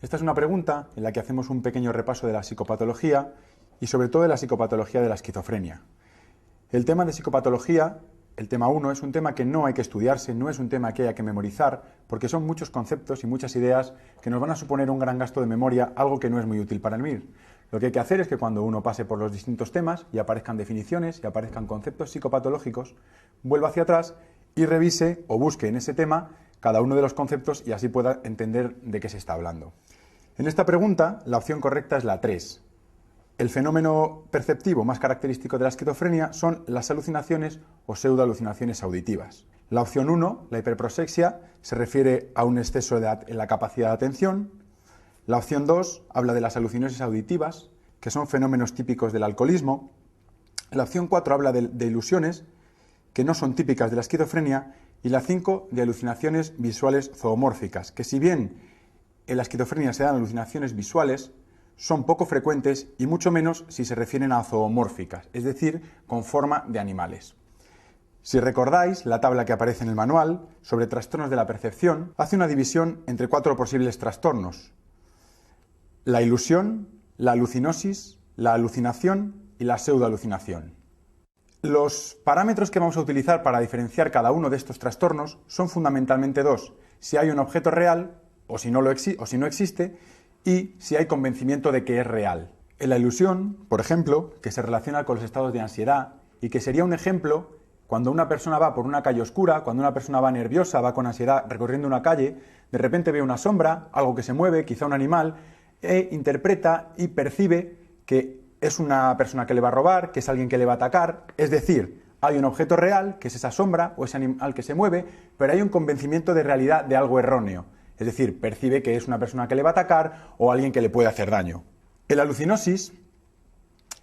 Esta es una pregunta en la que hacemos un pequeño repaso de la psicopatología y sobre todo de la psicopatología de la esquizofrenia. El tema de psicopatología, el tema 1, es un tema que no hay que estudiarse, no es un tema que haya que memorizar, porque son muchos conceptos y muchas ideas que nos van a suponer un gran gasto de memoria, algo que no es muy útil para el MIR. Lo que hay que hacer es que cuando uno pase por los distintos temas y aparezcan definiciones y aparezcan conceptos psicopatológicos, vuelva hacia atrás y revise o busque en ese tema cada uno de los conceptos y así pueda entender de qué se está hablando. En esta pregunta, la opción correcta es la 3. El fenómeno perceptivo más característico de la esquizofrenia son las alucinaciones o pseudoalucinaciones auditivas. La opción 1, la hiperprosexia, se refiere a un exceso en la capacidad de atención. La opción 2 habla de las alucinaciones auditivas, que son fenómenos típicos del alcoholismo. La opción 4 habla de ilusiones, que no son típicas de la esquizofrenia. Y la 5 de alucinaciones visuales zoomórficas, que si bien en la esquizofrenia se dan alucinaciones visuales, son poco frecuentes y mucho menos si se refieren a zoomórficas, es decir, con forma de animales. Si recordáis, la tabla que aparece en el manual sobre trastornos de la percepción hace una división entre 4 posibles trastornos: la ilusión, la alucinosis, la alucinación y la pseudoalucinación. Los parámetros que vamos a utilizar para diferenciar cada uno de estos trastornos son fundamentalmente dos: si hay un objeto real o si no existe, y si hay convencimiento de que es real. En la ilusión, por ejemplo, que se relaciona con los estados de ansiedad y que sería un ejemplo cuando una persona va por una calle oscura, cuando una persona va nerviosa, va con ansiedad recorriendo una calle, de repente ve una sombra, algo que se mueve, quizá un animal, e interpreta y percibe que es una persona que le va a robar, que es alguien que le va a atacar. Es decir, hay un objeto real, que es esa sombra o ese animal que se mueve, pero hay un convencimiento de realidad de algo erróneo. Es decir, percibe que es una persona que le va a atacar o alguien que le puede hacer daño. En la alucinosis,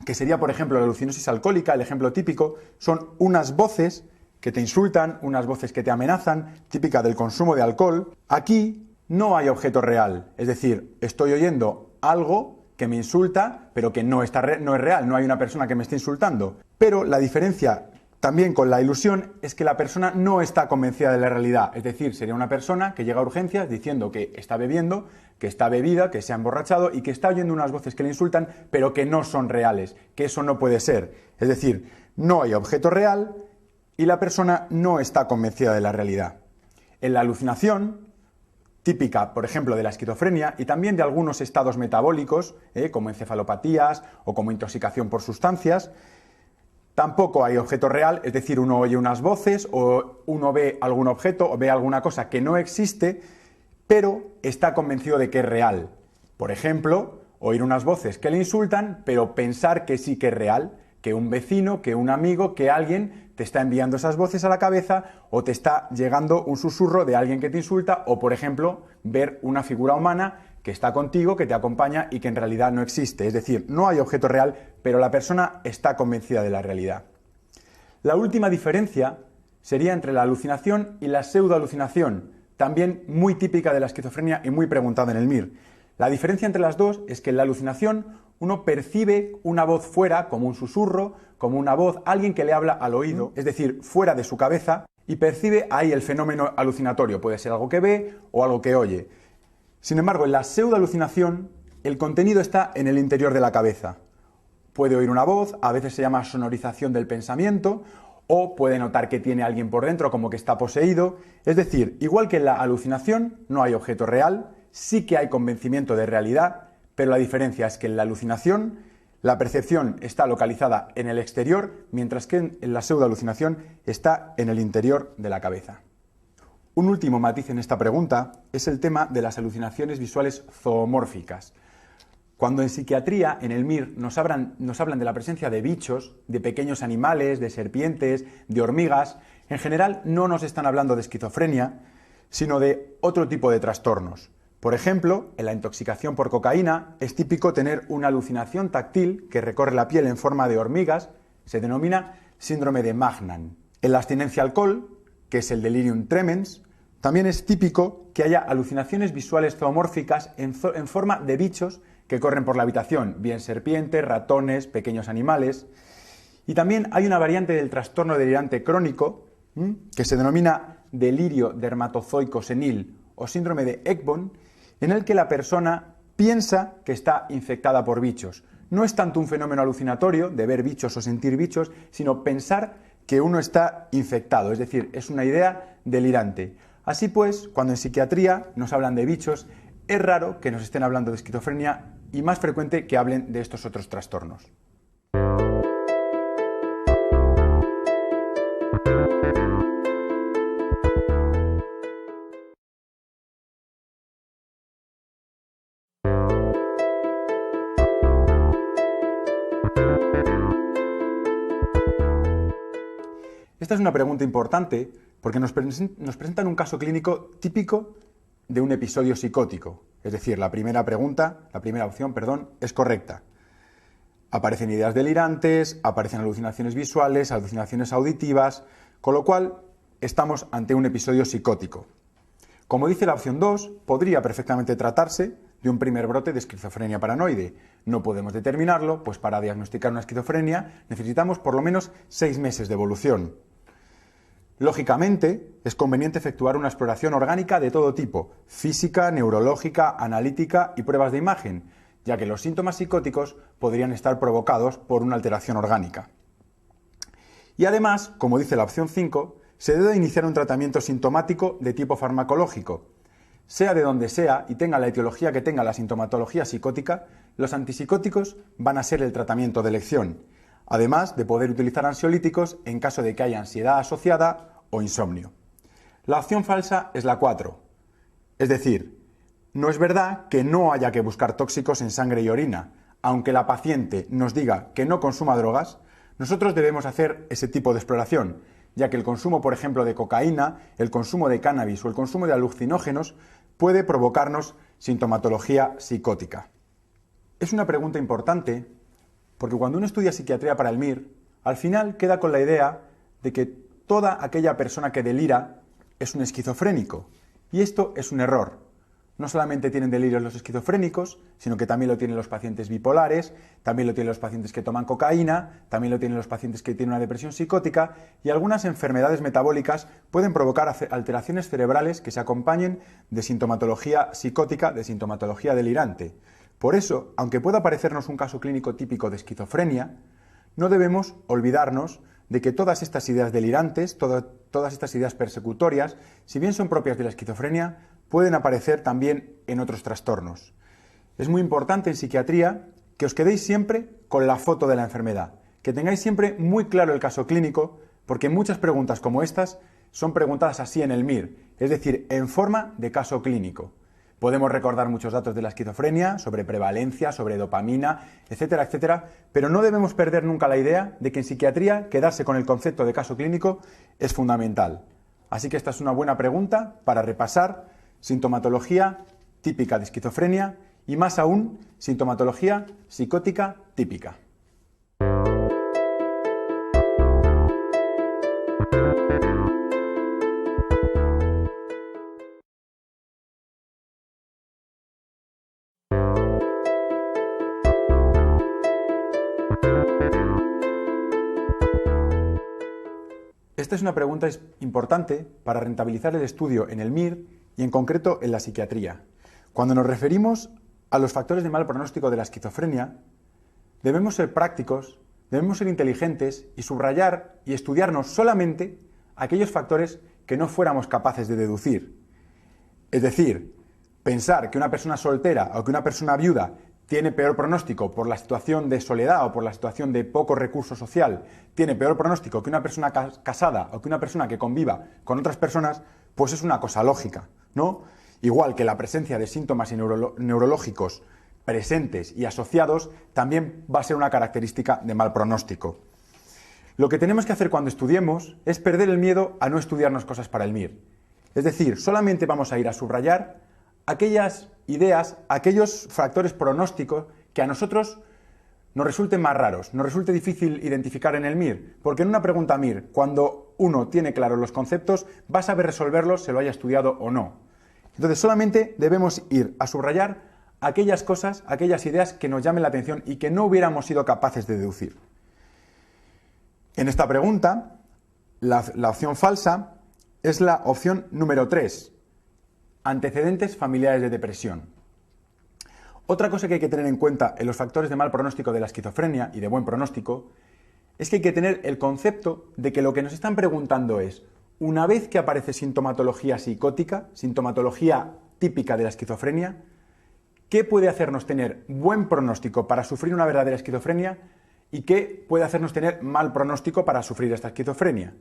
que sería por ejemplo la alucinosis alcohólica, el ejemplo típico, son unas voces que te insultan, unas voces que te amenazan, típica del consumo de alcohol. Aquí no hay objeto real, es decir, estoy oyendo algo que me insulta, pero que no es real, no hay una persona que me esté insultando. Pero la diferencia también con la ilusión es que la persona no está convencida de la realidad, es decir, sería una persona que llega a urgencias diciendo que está bebiendo, que está bebida, que se ha emborrachado y que está oyendo unas voces que le insultan, pero que no son reales, que eso no puede ser. Es decir, no hay objeto real y la persona no está convencida de la realidad. En la alucinación, típica, por ejemplo, de la esquizofrenia y también de algunos estados metabólicos, como encefalopatías o como intoxicación por sustancias, tampoco hay objeto real, es decir, uno oye unas voces o uno ve algún objeto o ve alguna cosa que no existe, pero está convencido de que es real. Por ejemplo, oír unas voces que le insultan, pero pensar que sí que es real, que un vecino, que un amigo, que alguien te está enviando esas voces a la cabeza o te está llegando un susurro de alguien que te insulta o, por ejemplo, ver una figura humana que está contigo, que te acompaña y que en realidad no existe. Es decir, no hay objeto real, pero la persona está convencida de la realidad. La última diferencia sería entre la alucinación y la pseudoalucinación, también muy típica de la esquizofrenia y muy preguntada en el MIR. La diferencia entre las dos es que en la alucinación uno percibe una voz fuera, como un susurro, como una voz, alguien que le habla al oído, es decir, fuera de su cabeza, y percibe ahí el fenómeno alucinatorio. Puede ser algo que ve o algo que oye. Sin embargo, en la pseudoalucinación, el contenido está en el interior de la cabeza. Puede oír una voz, a veces se llama sonorización del pensamiento, o puede notar que tiene alguien por dentro, como que está poseído. Es decir, igual que en la alucinación, no hay objeto real, sí que hay convencimiento de realidad, pero la diferencia es que en la alucinación la percepción está localizada en el exterior, mientras que en la pseudoalucinación está en el interior de la cabeza. Un último matiz en esta pregunta es el tema de las alucinaciones visuales zoomórficas. Cuando en psiquiatría, en el MIR, nos hablan de la presencia de bichos, de pequeños animales, de serpientes, de hormigas, en general no nos están hablando de esquizofrenia, sino de otro tipo de trastornos. Por ejemplo, en la intoxicación por cocaína es típico tener una alucinación táctil que recorre la piel en forma de hormigas, se denomina síndrome de Magnan. En la abstinencia al alcohol, que es el delirium tremens, también es típico que haya alucinaciones visuales zoomórficas en forma de bichos que corren por la habitación, bien serpientes, ratones, pequeños animales. Y también hay una variante del trastorno delirante crónico que se denomina delirio dermatozoico senil o síndrome de Ekbom, en el que la persona piensa que está infectada por bichos. No es tanto un fenómeno alucinatorio de ver bichos o sentir bichos, sino pensar que uno está infectado, es decir, es una idea delirante. Así pues, cuando en psiquiatría nos hablan de bichos, es raro que nos estén hablando de esquizofrenia y más frecuente que hablen de estos otros trastornos. Esta es una pregunta importante porque nos presentan un caso clínico típico de un episodio psicótico. Es decir, la primera opción, es correcta. Aparecen ideas delirantes, aparecen alucinaciones visuales, alucinaciones auditivas, con lo cual estamos ante un episodio psicótico. Como dice la opción 2, podría perfectamente tratarse de un primer brote de esquizofrenia paranoide. No podemos determinarlo, pues para diagnosticar una esquizofrenia necesitamos por lo menos 6 meses de evolución. Lógicamente, es conveniente efectuar una exploración orgánica de todo tipo, física, neurológica, analítica y pruebas de imagen, ya que los síntomas psicóticos podrían estar provocados por una alteración orgánica. Y además, como dice la opción 5, se debe iniciar un tratamiento sintomático de tipo farmacológico. Sea de donde sea y tenga la etiología que tenga la sintomatología psicótica, los antipsicóticos van a ser el tratamiento de elección, además de poder utilizar ansiolíticos en caso de que haya ansiedad asociada o insomnio. La opción falsa es la 4, es decir, no es verdad que no haya que buscar tóxicos en sangre y orina. Aunque la paciente nos diga que no consuma drogas, nosotros debemos hacer ese tipo de exploración, ya que el consumo, por ejemplo, de cocaína, el consumo de cannabis o el consumo de alucinógenos puede provocarnos sintomatología psicótica. Es una pregunta importante porque cuando uno estudia psiquiatría para el MIR, al final queda con la idea de que toda aquella persona que delira es un esquizofrénico. Y esto es un error. No solamente tienen delirios los esquizofrénicos, sino que también lo tienen los pacientes bipolares, también lo tienen los pacientes que toman cocaína, también lo tienen los pacientes que tienen una depresión psicótica y algunas enfermedades metabólicas pueden provocar alteraciones cerebrales que se acompañen de sintomatología psicótica, de sintomatología delirante. Por eso, aunque pueda parecernos un caso clínico típico de esquizofrenia, no debemos olvidarnos de que todas estas ideas delirantes, todas estas ideas persecutorias, si bien son propias de la esquizofrenia, pueden aparecer también en otros trastornos. Es muy importante en psiquiatría que os quedéis siempre con la foto de la enfermedad, que tengáis siempre muy claro el caso clínico, porque muchas preguntas como estas son preguntadas así en el MIR, es decir, en forma de caso clínico. Podemos recordar muchos datos de la esquizofrenia, sobre prevalencia, sobre dopamina, etcétera, etcétera, pero no debemos perder nunca la idea de que en psiquiatría quedarse con el concepto de caso clínico es fundamental. Así que esta es una buena pregunta para repasar sintomatología típica de esquizofrenia y más aún sintomatología psicótica típica. Esta es una pregunta importante para rentabilizar el estudio en el MIR y en concreto en la psiquiatría. Cuando nos referimos a los factores de mal pronóstico de la esquizofrenia, debemos ser prácticos, debemos ser inteligentes y subrayar y estudiarnos solamente aquellos factores que no fuéramos capaces de deducir. Es decir, pensar que una persona soltera o que una persona viuda tiene peor pronóstico por la situación de soledad o por la situación de poco recurso social, tiene peor pronóstico que una persona casada o que una persona que conviva con otras personas, pues es una cosa lógica, ¿no? Igual que la presencia de síntomas neurológicos presentes y asociados también va a ser una característica de mal pronóstico. Lo que tenemos que hacer cuando estudiemos es perder el miedo a no estudiarnos cosas para el MIR. Es decir, solamente vamos a ir a subrayar aquellas ideas, aquellos factores pronósticos que a nosotros nos resulten más raros, nos resulte difícil identificar en el MIR, porque en una pregunta MIR, cuando uno tiene claros los conceptos, va a saber resolverlos, se lo haya estudiado o no. Entonces solamente debemos ir a subrayar aquellas cosas, aquellas ideas que nos llamen la atención y que no hubiéramos sido capaces de deducir. En esta pregunta, la opción falsa es la opción número 3. Antecedentes familiares de depresión. Otra cosa que hay que tener en cuenta en los factores de mal pronóstico de la esquizofrenia y de buen pronóstico es que hay que tener el concepto de que lo que nos están preguntando es, una vez que aparece sintomatología psicótica, sintomatología típica de la esquizofrenia, ¿qué puede hacernos tener buen pronóstico para sufrir una verdadera esquizofrenia y qué puede hacernos tener mal pronóstico para sufrir esta esquizofrenia?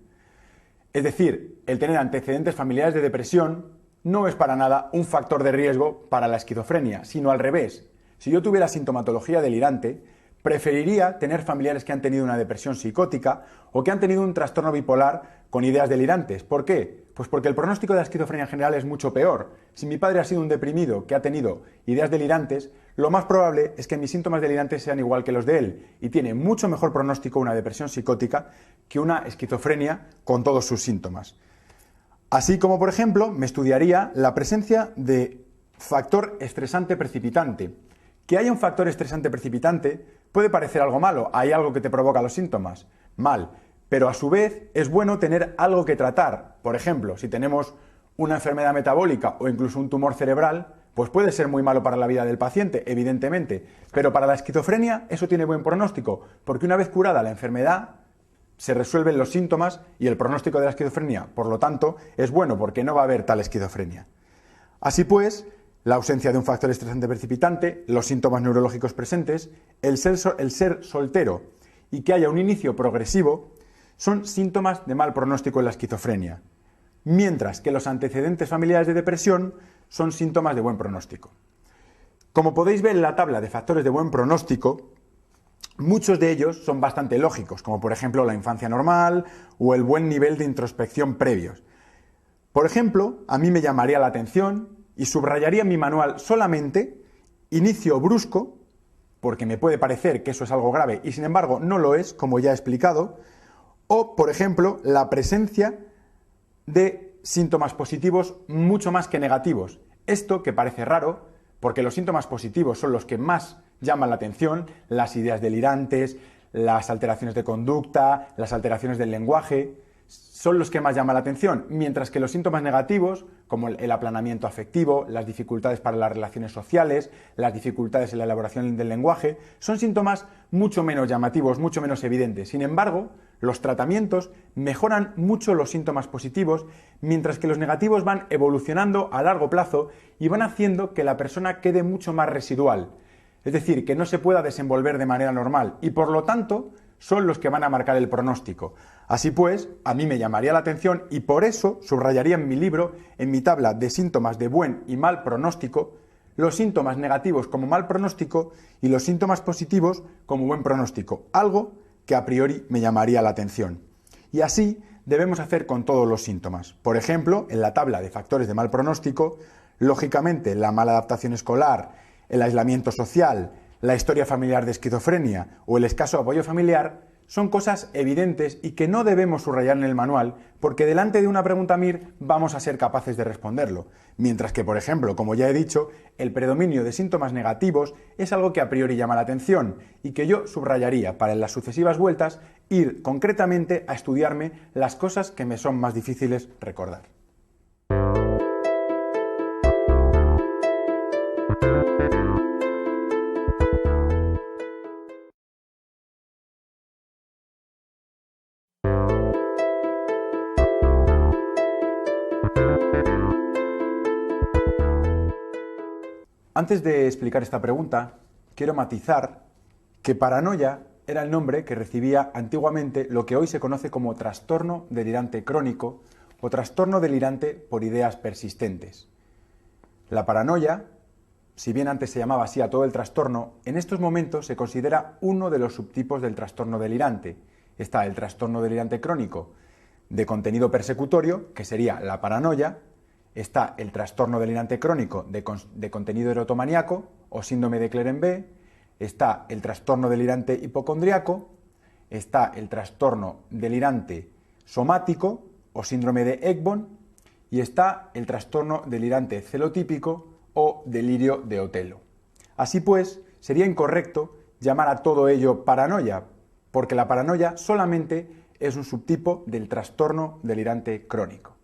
Es decir, el tener antecedentes familiares de depresión no es para nada un factor de riesgo para la esquizofrenia, sino al revés. Si yo tuviera sintomatología delirante, preferiría tener familiares que han tenido una depresión psicótica o que han tenido un trastorno bipolar con ideas delirantes. ¿Por qué? Pues porque el pronóstico de la esquizofrenia en general es mucho peor. Si mi padre ha sido un deprimido que ha tenido ideas delirantes, lo más probable es que mis síntomas delirantes sean igual que los de él y tiene mucho mejor pronóstico una depresión psicótica que una esquizofrenia con todos sus síntomas. Así como, por ejemplo, me estudiaría la presencia de factor estresante precipitante. Que haya un factor estresante precipitante puede parecer algo malo, hay algo que te provoca los síntomas, mal, pero a su vez es bueno tener algo que tratar. Por ejemplo, si tenemos una enfermedad metabólica o incluso un tumor cerebral, pues puede ser muy malo para la vida del paciente, evidentemente, pero para la esquizofrenia eso tiene buen pronóstico, porque una vez curada la enfermedad, se resuelven los síntomas y el pronóstico de la esquizofrenia, por lo tanto, es bueno porque no va a haber tal esquizofrenia. Así pues, la ausencia de un factor estresante precipitante, los síntomas neurológicos presentes, el ser soltero y que haya un inicio progresivo son síntomas de mal pronóstico en la esquizofrenia, mientras que los antecedentes familiares de depresión son síntomas de buen pronóstico. Como podéis ver en la tabla de factores de buen pronóstico, muchos de ellos son bastante lógicos, como por ejemplo la infancia normal o el buen nivel de introspección previos. Por ejemplo, a mí me llamaría la atención y subrayaría en mi manual solamente inicio brusco, porque me puede parecer que eso es algo grave y sin embargo no lo es, como ya he explicado, o por ejemplo la presencia de síntomas positivos mucho más que negativos. Esto que parece raro, porque los síntomas positivos son los que más llaman la atención, las ideas delirantes, las alteraciones de conducta, las alteraciones del lenguaje, son los que más llaman la atención, mientras que los síntomas negativos, como el aplanamiento afectivo, las dificultades para las relaciones sociales, las dificultades en la elaboración del lenguaje, son síntomas mucho menos llamativos, mucho menos evidentes. Sin embargo, los tratamientos mejoran mucho los síntomas positivos, mientras que los negativos van evolucionando a largo plazo y van haciendo que la persona quede mucho más residual. Es decir, que no se pueda desenvolver de manera normal y por lo tanto son los que van a marcar el pronóstico. Así pues, a mí me llamaría la atención y por eso subrayaría en mi libro, en mi tabla de síntomas de buen y mal pronóstico, los síntomas negativos como mal pronóstico y los síntomas positivos como buen pronóstico, algo que a priori me llamaría la atención. Y así debemos hacer con todos los síntomas. Por ejemplo, en la tabla de factores de mal pronóstico, lógicamente la mala adaptación escolar, el aislamiento social, la historia familiar de esquizofrenia o el escaso apoyo familiar son cosas evidentes y que no debemos subrayar en el manual porque delante de una pregunta MIR vamos a ser capaces de responderlo. Mientras que, por ejemplo, como ya he dicho, el predominio de síntomas negativos es algo que a priori llama la atención y que yo subrayaría para en las sucesivas vueltas ir concretamente a estudiarme las cosas que me son más difíciles recordar. Antes de explicar esta pregunta, quiero matizar que paranoia era el nombre que recibía antiguamente lo que hoy se conoce como trastorno delirante crónico o trastorno delirante por ideas persistentes. La paranoia, si bien antes se llamaba así a todo el trastorno, en estos momentos se considera uno de los subtipos del trastorno delirante. Está el trastorno delirante crónico de contenido persecutorio, que sería la paranoia. Está el trastorno delirante crónico de contenido erotomaníaco o síndrome de Cleren-B, está el trastorno delirante hipocondriaco, está el trastorno delirante somático o síndrome de Ekbom y está el trastorno delirante celotípico o delirio de Otelo. Así pues, sería incorrecto llamar a todo ello paranoia, porque la paranoia solamente es un subtipo del trastorno delirante crónico.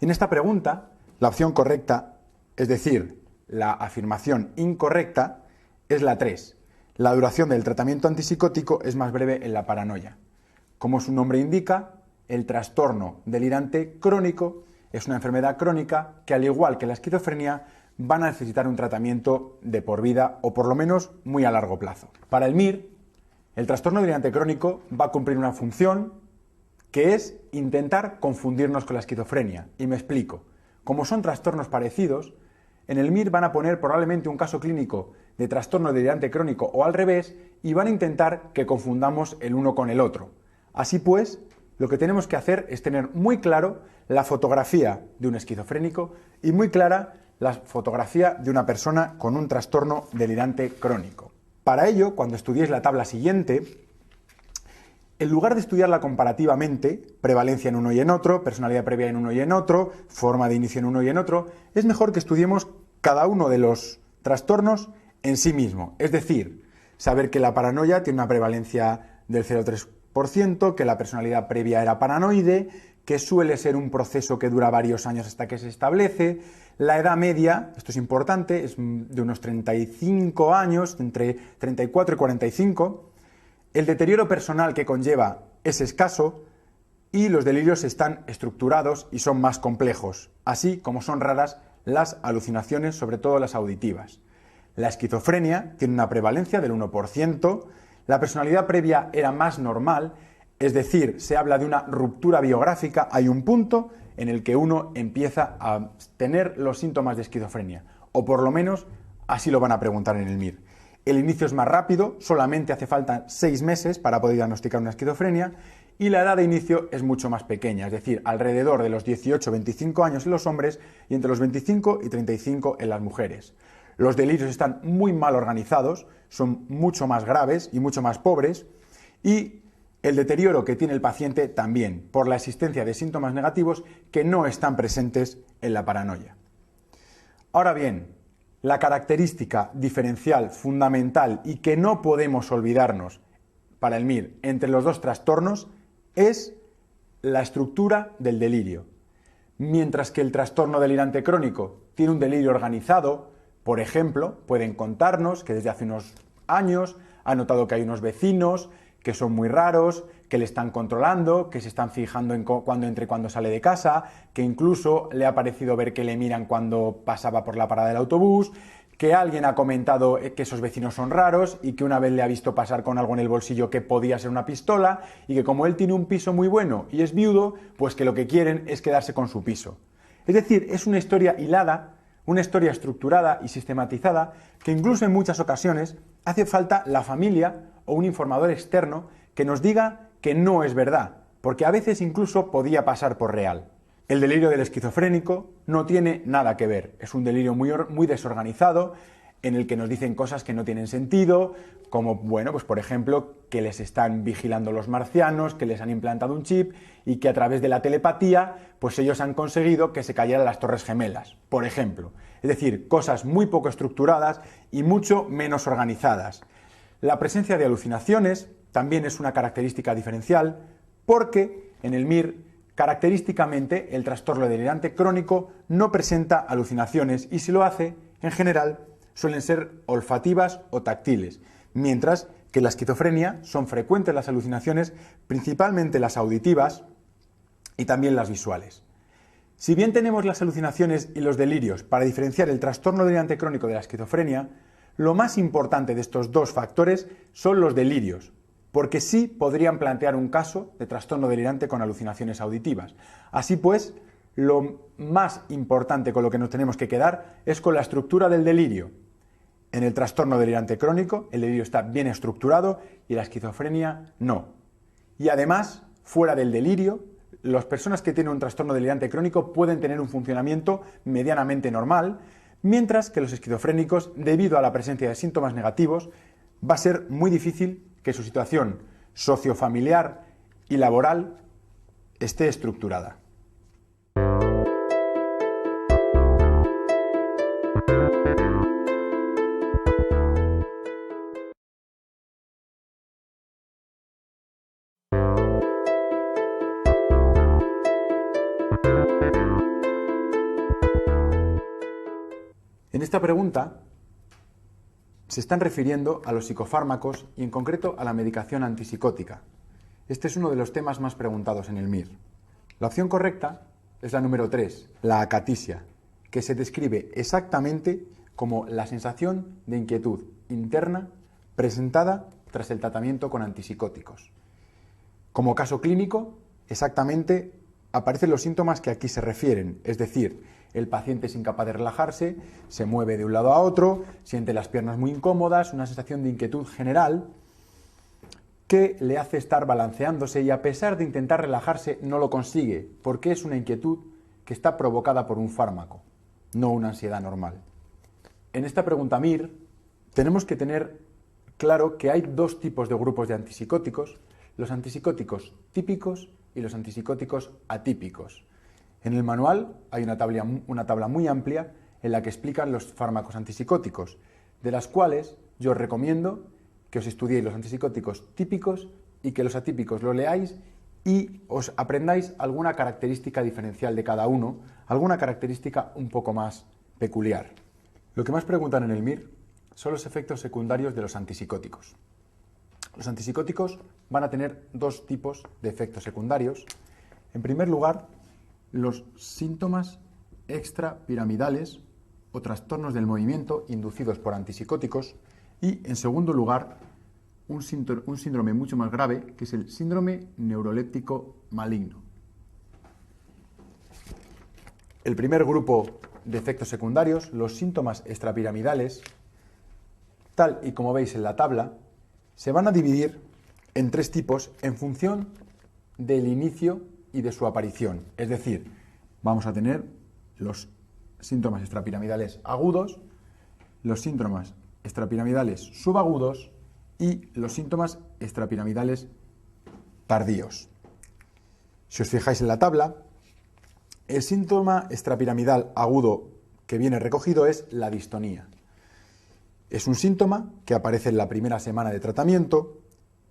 En esta pregunta, la opción correcta, es decir, la afirmación incorrecta, es la 3. La duración del tratamiento antipsicótico es más breve en la paranoia. Como su nombre indica, el trastorno delirante crónico es una enfermedad crónica que, al igual que la esquizofrenia, van a necesitar un tratamiento de por vida o por lo menos muy a largo plazo. Para el MIR, el trastorno delirante crónico va a cumplir una función que es intentar confundirnos con la esquizofrenia. Y me explico. Como son trastornos parecidos, en el MIR van a poner probablemente un caso clínico de trastorno delirante crónico o al revés y van a intentar que confundamos el uno con el otro. Así pues, lo que tenemos que hacer es tener muy claro la fotografía de un esquizofrénico y muy clara la fotografía de una persona con un trastorno delirante crónico. Para ello, cuando estudiéis la tabla siguiente, en lugar de estudiarla comparativamente, prevalencia en uno y en otro, personalidad previa en uno y en otro, forma de inicio en uno y en otro, es mejor que estudiemos cada uno de los trastornos en sí mismo. Es decir, saber que la paranoia tiene una prevalencia del 0,3%, que la personalidad previa era paranoide, que suele ser un proceso que dura varios años hasta que se establece. La edad media, esto es importante, es de unos 35 años, entre 34 y 45. El deterioro personal que conlleva es escaso y los delirios están estructurados y son más complejos, así como son raras las alucinaciones, sobre todo las auditivas. La esquizofrenia tiene una prevalencia del 1%, la personalidad previa era más normal, es decir, se habla de una ruptura biográfica, hay un punto en el que uno empieza a tener los síntomas de esquizofrenia, o por lo menos así lo van a preguntar en el MIR. El inicio es más rápido, solamente hace falta 6 meses para poder diagnosticar una esquizofrenia, y la edad de inicio es mucho más pequeña, es decir, alrededor de los 18-25 años en los hombres y entre los 25 y 35 en las mujeres. Los delirios están muy mal organizados, son mucho más graves y mucho más pobres, y el deterioro que tiene el paciente también, por la existencia de síntomas negativos que no están presentes en la paranoia. Ahora bien, la característica diferencial fundamental y que no podemos olvidarnos para el MIR entre los dos trastornos es la estructura del delirio. Mientras que el trastorno delirante crónico tiene un delirio organizado, por ejemplo, pueden contarnos que desde hace unos años ha notado que hay unos vecinos que son muy raros, que le están controlando, que se están fijando en cuándo entra y cuándo sale de casa, que incluso le ha parecido ver que le miran cuando pasaba por la parada del autobús, que alguien ha comentado que esos vecinos son raros y que una vez le ha visto pasar con algo en el bolsillo que podía ser una pistola y que como él tiene un piso muy bueno y es viudo, pues que lo que quieren es quedarse con su piso. Es decir, es una historia hilada, una historia estructurada y sistematizada que incluso en muchas ocasiones hace falta la familia o un informador externo que nos diga que no es verdad, porque a veces incluso podía pasar por real. El delirio del esquizofrénico no tiene nada que ver, es un delirio muy desorganizado en el que nos dicen cosas que no tienen sentido, como, bueno, pues por ejemplo, que les están vigilando los marcianos, que les han implantado un chip y que a través de la telepatía, pues ellos han conseguido que se cayeran las Torres Gemelas, por ejemplo. Es decir, cosas muy poco estructuradas y mucho menos organizadas. La presencia de alucinaciones también es una característica diferencial porque en el MIR característicamente el trastorno delirante crónico no presenta alucinaciones y si lo hace, en general, suelen ser olfativas o táctiles, mientras que en la esquizofrenia son frecuentes las alucinaciones, principalmente las auditivas y también las visuales. Si bien tenemos las alucinaciones y los delirios para diferenciar el trastorno delirante crónico de la esquizofrenia, lo más importante de estos dos factores son los delirios, porque sí podrían plantear un caso de trastorno delirante con alucinaciones auditivas. Así pues, lo más importante con lo que nos tenemos que quedar es con la estructura del delirio. En el trastorno delirante crónico, el delirio está bien estructurado y la esquizofrenia no. Y además, fuera del delirio, las personas que tienen un trastorno delirante crónico pueden tener un funcionamiento medianamente normal, mientras que los esquizofrénicos, debido a la presencia de síntomas negativos, va a ser muy difícil que su situación sociofamiliar y laboral esté estructurada. En esta pregunta se están refiriendo a los psicofármacos y en concreto a la medicación antipsicótica. Este es uno de los temas más preguntados en el MIR. La opción correcta es la número 3, la acatisia, que se describe exactamente como la sensación de inquietud interna presentada tras el tratamiento con antipsicóticos. Como caso clínico, exactamente aparecen los síntomas que aquí se refieren, es decir, el paciente es incapaz de relajarse, se mueve de un lado a otro, siente las piernas muy incómodas, una sensación de inquietud general que le hace estar balanceándose y a pesar de intentar relajarse no lo consigue, porque es una inquietud que está provocada por un fármaco, no una ansiedad normal. En esta pregunta MIR tenemos que tener claro que hay dos tipos de grupos de antipsicóticos, los antipsicóticos típicos y los antipsicóticos atípicos. En el manual hay una tabla muy amplia en la que explican los fármacos antipsicóticos, de las cuales yo os recomiendo que os estudiéis los antipsicóticos típicos y que los atípicos lo leáis y os aprendáis alguna característica diferencial de cada uno, alguna característica un poco más peculiar. Lo que más preguntan en el MIR son los efectos secundarios de los antipsicóticos. Los antipsicóticos van a tener dos tipos de efectos secundarios. En primer lugar, los síntomas extrapiramidales o trastornos del movimiento inducidos por antipsicóticos y, en segundo lugar, un síndrome mucho más grave, que es el síndrome neuroléptico maligno. El primer grupo de efectos secundarios, los síntomas extrapiramidales, tal y como veis en la tabla, se van a dividir en tres tipos en función del inicio y de su aparición. Es decir, vamos a tener los síntomas extrapiramidales agudos, los síntomas extrapiramidales subagudos y los síntomas extrapiramidales tardíos. Si os fijáis en la tabla, el síntoma extrapiramidal agudo que viene recogido es la distonía. Es un síntoma que aparece en la primera semana de tratamiento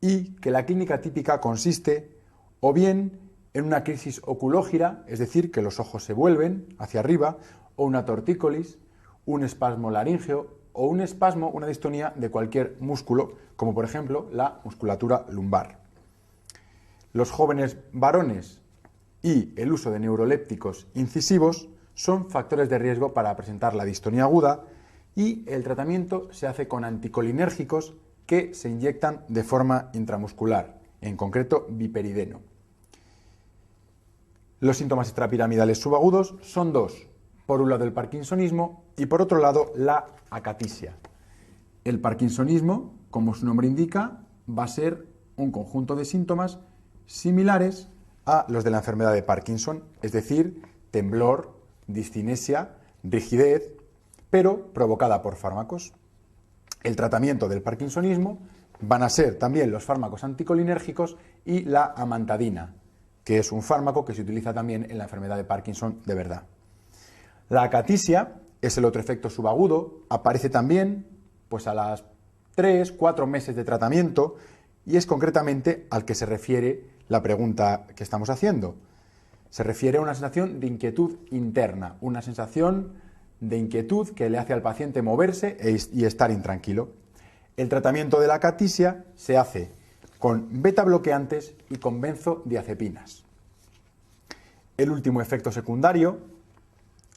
y que la clínica típica consiste o bien en una crisis oculógira, es decir, que los ojos se vuelven hacia arriba, o una tortícolis, un espasmo laríngeo o un espasmo, una distonía de cualquier músculo, como por ejemplo la musculatura lumbar. Los jóvenes varones y el uso de neurolépticos incisivos son factores de riesgo para presentar la distonía aguda y el tratamiento se hace con anticolinérgicos que se inyectan de forma intramuscular, en concreto viperideno. Los síntomas extrapiramidales subagudos son dos, por un lado el parkinsonismo y por otro lado la acatisia. El parkinsonismo, como su nombre indica, va a ser un conjunto de síntomas similares a los de la enfermedad de Parkinson, es decir, temblor, discinesia, rigidez, pero provocada por fármacos. El tratamiento del parkinsonismo van a ser también los fármacos anticolinérgicos y la amantadina, que es un fármaco que se utiliza también en la enfermedad de Parkinson de verdad. La acatisia es el otro efecto subagudo, aparece también pues a las 3-4 meses de tratamiento y es concretamente al que se refiere la pregunta que estamos haciendo. Se refiere a una sensación de inquietud interna, una sensación de inquietud que le hace al paciente moverse y estar intranquilo. El tratamiento de la acatisia se hace con beta bloqueantes y con benzodiazepinas. El último efecto secundario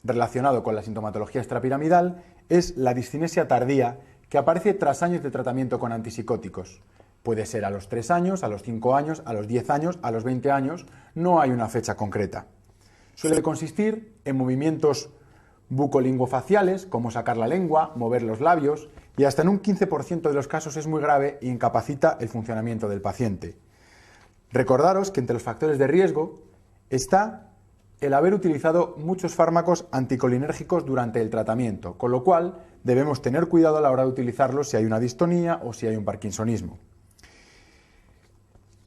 relacionado con la sintomatología extrapiramidal es la discinesia tardía que aparece tras años de tratamiento con antipsicóticos. Puede ser a los 3 años, a los 5 años, a los 10 años, a los 20 años, no hay una fecha concreta. Suele consistir en movimientos bucolinguofaciales, como sacar la lengua, mover los labios, y hasta en un 15% de los casos es muy grave e incapacita el funcionamiento del paciente. Recordaros que entre los factores de riesgo está el haber utilizado muchos fármacos anticolinérgicos durante el tratamiento, con lo cual debemos tener cuidado a la hora de utilizarlos si hay una distonía o si hay un parkinsonismo.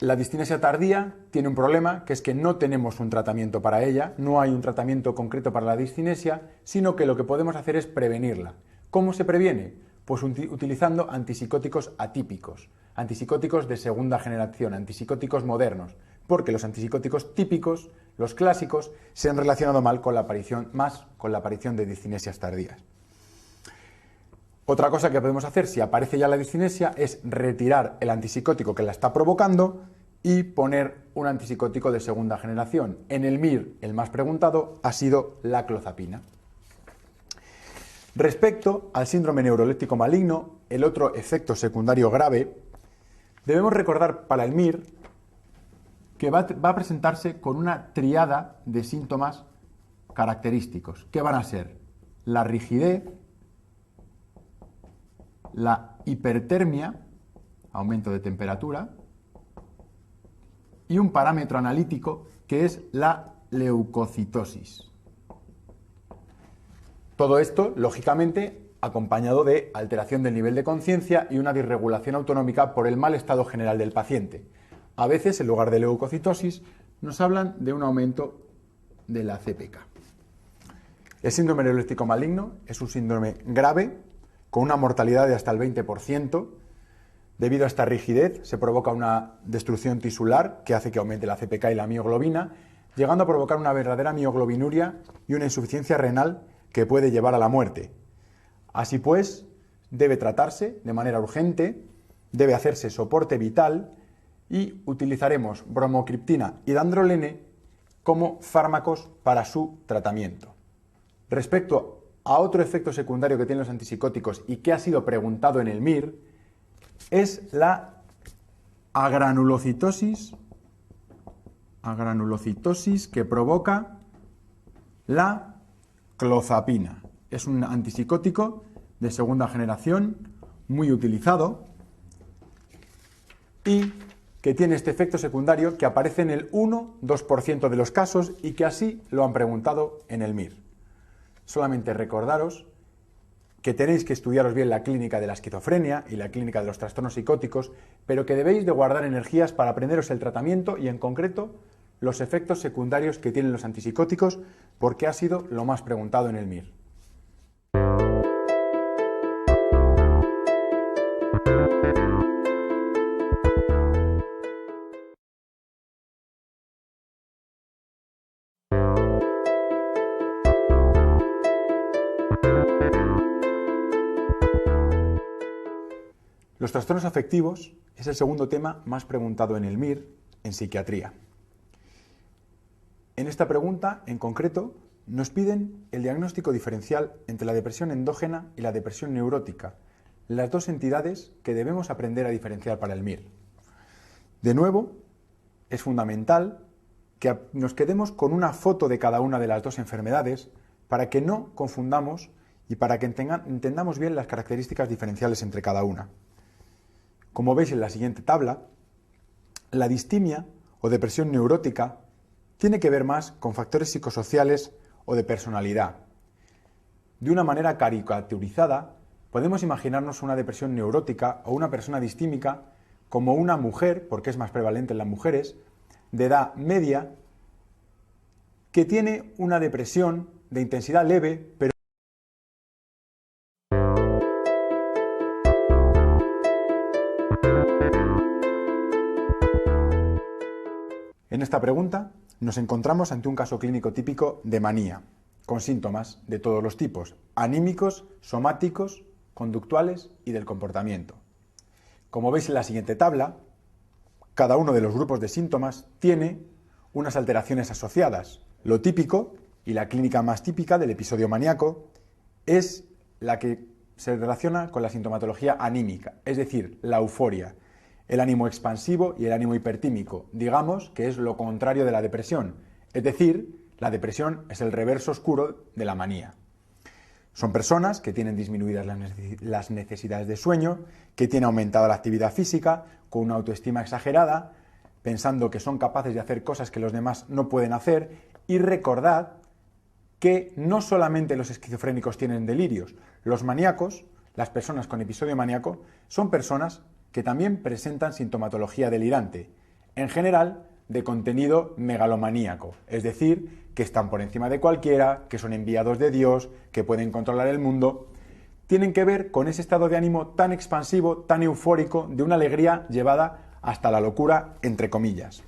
La discinesia tardía tiene un problema, que es que no tenemos un tratamiento para ella, no hay un tratamiento concreto para la discinesia, sino que lo que podemos hacer es prevenirla. ¿Cómo se previene? Pues utilizando antipsicóticos atípicos, antipsicóticos de segunda generación, antipsicóticos modernos, porque los antipsicóticos típicos, los clásicos, se han relacionado más con la aparición de discinesias tardías. Otra cosa que podemos hacer si aparece ya la discinesia es retirar el antipsicótico que la está provocando y poner un antipsicótico de segunda generación. En el MIR, el más preguntado ha sido la clozapina. Respecto al síndrome neuroléptico maligno, el otro efecto secundario grave, debemos recordar para el MIR que va a presentarse con una triada de síntomas característicos, que van a ser la rigidez, la hipertermia, aumento de temperatura, y un parámetro analítico que es la leucocitosis. Todo esto, lógicamente, acompañado de alteración del nivel de conciencia y una disregulación autonómica por el mal estado general del paciente. A veces, en lugar de leucocitosis, nos hablan de un aumento de la CPK. El síndrome neuroléptico maligno es un síndrome grave, con una mortalidad de hasta el 20%. Debido a esta rigidez, se provoca una destrucción tisular que hace que aumente la CPK y la mioglobina, llegando a provocar una verdadera mioglobinuria y una insuficiencia renal que puede llevar a la muerte. Así pues, debe tratarse de manera urgente, debe hacerse soporte vital y utilizaremos bromocriptina y dandrolene como fármacos para su tratamiento. Respecto a otro efecto secundario que tienen los antipsicóticos y que ha sido preguntado en el MIR, es la agranulocitosis que provoca la clozapina. Es un antipsicótico de segunda generación, muy utilizado, y que tiene este efecto secundario que aparece en el 1-2% de los casos y que así lo han preguntado en el MIR. Solamente recordaros que tenéis que estudiaros bien la clínica de la esquizofrenia y la clínica de los trastornos psicóticos, pero que debéis de guardar energías para aprenderos el tratamiento y, en concreto, los efectos secundarios que tienen los antipsicóticos, porque ha sido lo más preguntado en el MIR. Los trastornos afectivos es el segundo tema más preguntado en el MIR en psiquiatría. En esta pregunta, en concreto, nos piden el diagnóstico diferencial entre la depresión endógena y la depresión neurótica, las dos entidades que debemos aprender a diferenciar para el MIR. De nuevo, es fundamental que nos quedemos con una foto de cada una de las dos enfermedades para que no confundamos y para que entendamos bien las características diferenciales entre cada una. Como veis en la siguiente tabla, la distimia o depresión neurótica tiene que ver más con factores psicosociales o de personalidad. De una manera caricaturizada, podemos imaginarnos una depresión neurótica o una persona distímica como una mujer, porque es más prevalente en las mujeres, de edad media, que tiene una depresión de intensidad leve, pero en esta pregunta nos encontramos ante un caso clínico típico de manía, con síntomas de todos los tipos, anímicos, somáticos, conductuales y del comportamiento. Como veis en la siguiente tabla, cada uno de los grupos de síntomas tiene unas alteraciones asociadas. Lo típico y la clínica más típica del episodio maníaco es la que se relaciona con la sintomatología anímica, es decir, la euforia, el ánimo expansivo y el ánimo hipertímico, digamos que es lo contrario de la depresión, es decir, la depresión es el reverso oscuro de la manía. Son personas que tienen disminuidas las necesidades de sueño, que tienen aumentada la actividad física, con una autoestima exagerada, pensando que son capaces de hacer cosas que los demás no pueden hacer, y recordad que no solamente los esquizofrénicos tienen delirios, los maníacos, las personas con episodio maníaco, son personas que también presentan sintomatología delirante, en general de contenido megalomaníaco, es decir, que están por encima de cualquiera, que son enviados de Dios, que pueden controlar el mundo, tienen que ver con ese estado de ánimo tan expansivo, tan eufórico, de una alegría llevada hasta la locura, entre comillas.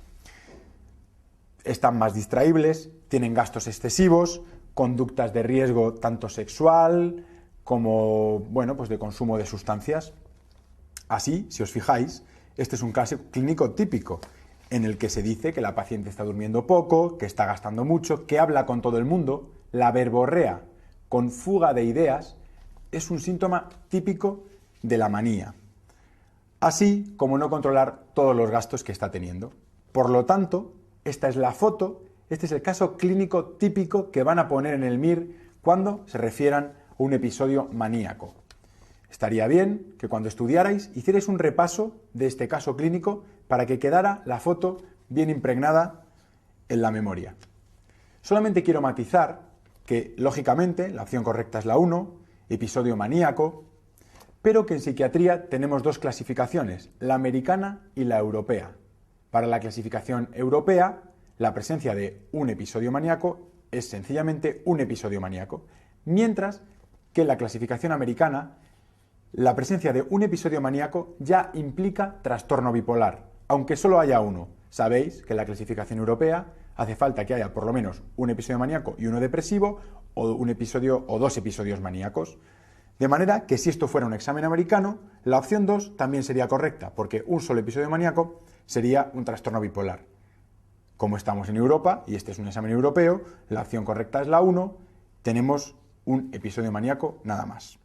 Están más distraíbles, tienen gastos excesivos, conductas de riesgo tanto sexual como, bueno, pues de consumo de sustancias. Así, si os fijáis, este es un caso clínico típico en el que se dice que la paciente está durmiendo poco, que está gastando mucho, que habla con todo el mundo, la verborrea con fuga de ideas, es un síntoma típico de la manía. Así como no controlar todos los gastos que está teniendo. Por lo tanto, esta es la foto, este es el caso clínico típico que van a poner en el MIR cuando se refieran a un episodio maníaco. Estaría bien que cuando estudiarais hicierais un repaso de este caso clínico para que quedara la foto bien impregnada en la memoria. Solamente quiero matizar que, lógicamente, la opción correcta es la 1, episodio maníaco, pero que en psiquiatría tenemos dos clasificaciones, la americana y la europea. Para la clasificación europea, la presencia de un episodio maníaco es sencillamente un episodio maníaco, mientras que en la clasificación americana, la presencia de un episodio maníaco ya implica trastorno bipolar, aunque solo haya uno. Sabéis que en la clasificación europea hace falta que haya por lo menos un episodio maníaco y uno depresivo, o un episodio o dos episodios maníacos. De manera que si esto fuera un examen americano, la opción 2 también sería correcta, porque un solo episodio maníaco sería un trastorno bipolar. Como estamos en Europa, y este es un examen europeo, la opción correcta es la 1, tenemos un episodio maníaco nada más.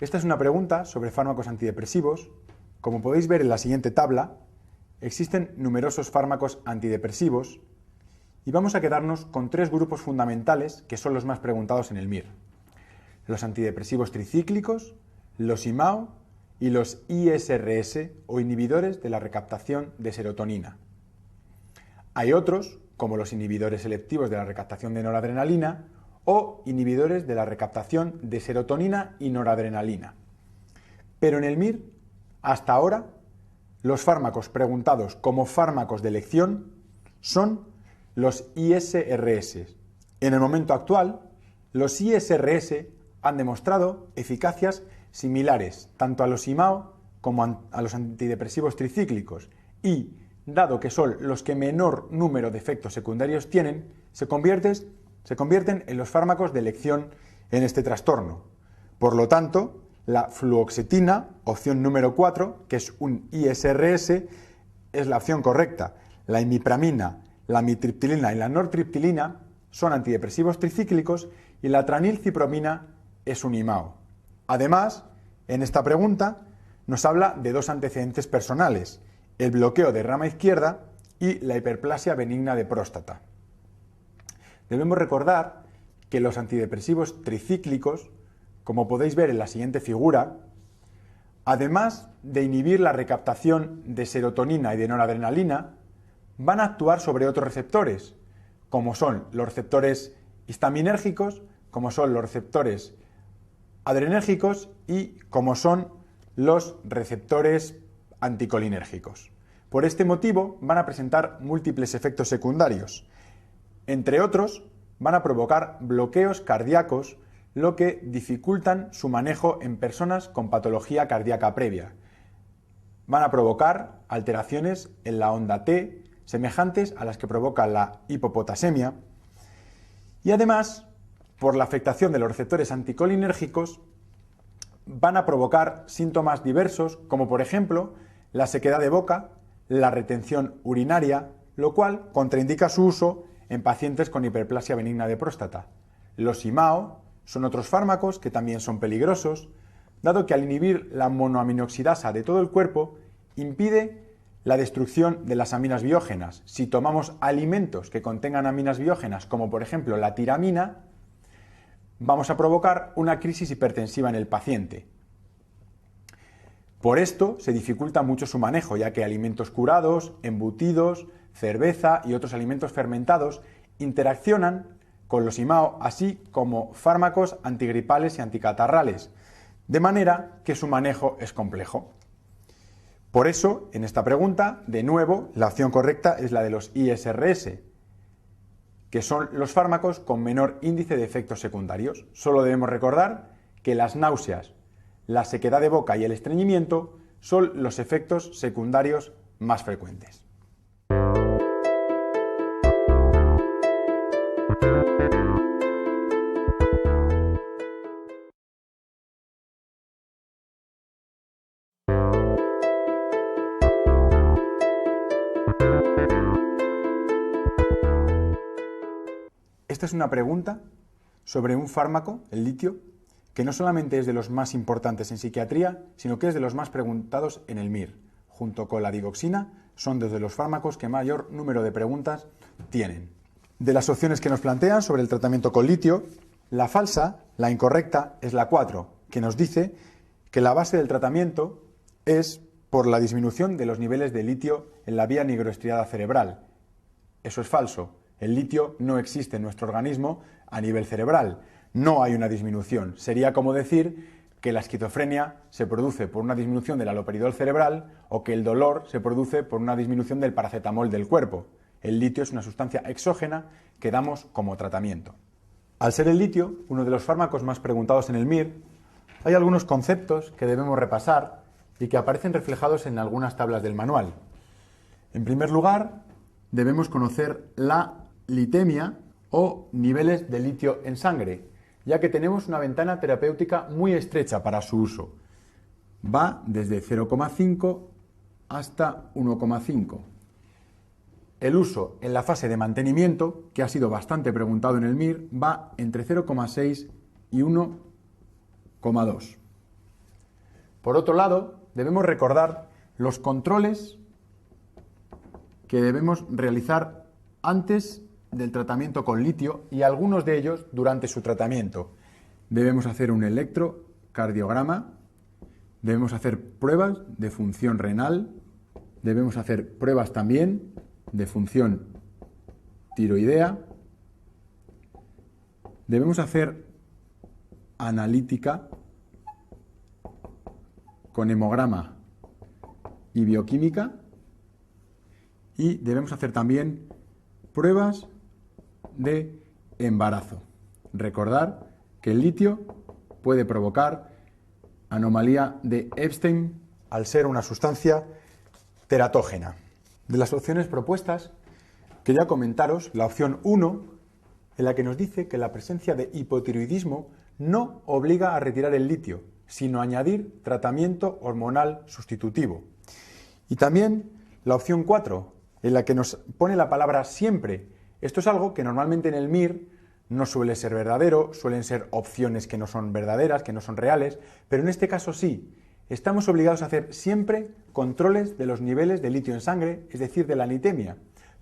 Esta es una pregunta sobre fármacos antidepresivos. Como podéis ver en la siguiente tabla, existen numerosos fármacos antidepresivos y vamos a quedarnos con tres grupos fundamentales que son los más preguntados en el MIR. Los antidepresivos tricíclicos, los IMAO y los ISRS o inhibidores de la recaptación de serotonina. Hay otros, como los inhibidores selectivos de la recaptación de noradrenalina o inhibidores de la recaptación de serotonina y noradrenalina. Pero en el MIR, hasta ahora, los fármacos preguntados como fármacos de elección son los ISRS. En el momento actual, los ISRS han demostrado eficacias similares tanto a los IMAO como a los antidepresivos tricíclicos y, dado que son los que menor número de efectos secundarios tienen, se convierten en los fármacos de elección en este trastorno. Por lo tanto, la fluoxetina, opción número 4, que es un ISRS, es la opción correcta. La imipramina, la amitriptilina y la nortriptilina son antidepresivos tricíclicos y la tranilcipromina es un IMAO. Además, en esta pregunta nos habla de dos antecedentes personales, el bloqueo de rama izquierda y la hiperplasia benigna de próstata. Debemos recordar que los antidepresivos tricíclicos, como podéis ver en la siguiente figura, además de inhibir la recaptación de serotonina y de noradrenalina, van a actuar sobre otros receptores, como son los receptores histaminérgicos, como son los receptores adrenérgicos y como son los receptores anticolinérgicos. Por este motivo van a presentar múltiples efectos secundarios. Entre otros, van a provocar bloqueos cardíacos, lo que dificultan su manejo en personas con patología cardíaca previa. Van a provocar alteraciones en la onda T, semejantes a las que provoca la hipopotasemia, y además, por la afectación de los receptores anticolinérgicos, van a provocar síntomas diversos, como por ejemplo la sequedad de boca, la retención urinaria, lo cual contraindica su uso en pacientes con hiperplasia benigna de próstata. Los IMAO son otros fármacos que también son peligrosos, dado que al inhibir la monoaminoxidasa de todo el cuerpo, impide la destrucción de las aminas biógenas. Si tomamos alimentos que contengan aminas biógenas, como por ejemplo la tiramina, vamos a provocar una crisis hipertensiva en el paciente. Por esto se dificulta mucho su manejo, ya que alimentos curados, embutidos, cerveza y otros alimentos fermentados interaccionan con los IMAO, así como fármacos antigripales y anticatarrales, de manera que su manejo es complejo. Por eso, en esta pregunta, de nuevo, la opción correcta es la de los ISRS, que son los fármacos con menor índice de efectos secundarios. Solo debemos recordar que las náuseas, la sequedad de boca y el estreñimiento son los efectos secundarios más frecuentes. Esta es una pregunta sobre un fármaco, el litio, que no solamente es de los más importantes en psiquiatría, sino que es de los más preguntados en el MIR. Junto con la digoxina, son de los fármacos que mayor número de preguntas tienen. De las opciones que nos plantean sobre el tratamiento con litio, la falsa, la incorrecta, es la 4, que nos dice que la base del tratamiento es por la disminución de los niveles de litio en la vía nigroestriada cerebral. Eso es falso. El litio no existe en nuestro organismo a nivel cerebral. No hay una disminución. Sería como decir que la esquizofrenia se produce por una disminución del haloperidol cerebral o que el dolor se produce por una disminución del paracetamol del cuerpo. El litio es una sustancia exógena que damos como tratamiento. Al ser el litio uno de los fármacos más preguntados en el MIR, hay algunos conceptos que debemos repasar y que aparecen reflejados en algunas tablas del manual. En primer lugar, debemos conocer la litemia o niveles de litio en sangre, ya que tenemos una ventana terapéutica muy estrecha para su uso. Va desde 0,5 hasta 1,5. El uso en la fase de mantenimiento, que ha sido bastante preguntado en el MIR, va entre 0,6 y 1,2. Por otro lado, debemos recordar los controles que debemos realizar antes del tratamiento con litio y algunos de ellos durante su tratamiento. Debemos hacer un electrocardiograma, debemos hacer pruebas de función renal, debemos hacer pruebas también de función tiroidea, debemos hacer analítica con hemograma y bioquímica y debemos hacer también pruebas de embarazo. Recordar que el litio puede provocar anomalía de Epstein al ser una sustancia teratógena. De las opciones propuestas, quería comentaros la opción 1, en la que nos dice que la presencia de hipotiroidismo no obliga a retirar el litio, sino a añadir tratamiento hormonal sustitutivo. Y también la opción 4, en la que nos pone la palabra siempre. Esto es algo que normalmente en el MIR no suele ser verdadero, suelen ser opciones que no son verdaderas, que no son reales, pero en este caso sí. Estamos obligados a hacer siempre controles de los niveles de litio en sangre, es decir, de la litemia,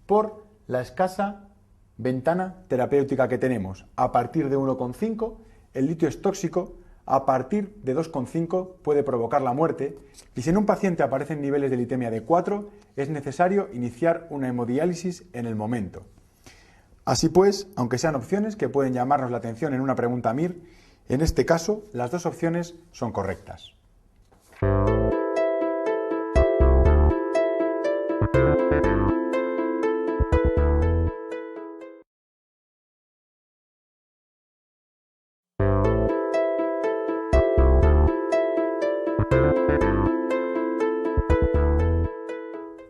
por la escasa ventana terapéutica que tenemos. A partir de 1,5 el litio es tóxico, a partir de 2,5 puede provocar la muerte y si en un paciente aparecen niveles de litemia de 4 es necesario iniciar una hemodiálisis en el momento. Así pues, aunque sean opciones que pueden llamarnos la atención en una pregunta MIR, en este caso las dos opciones son correctas.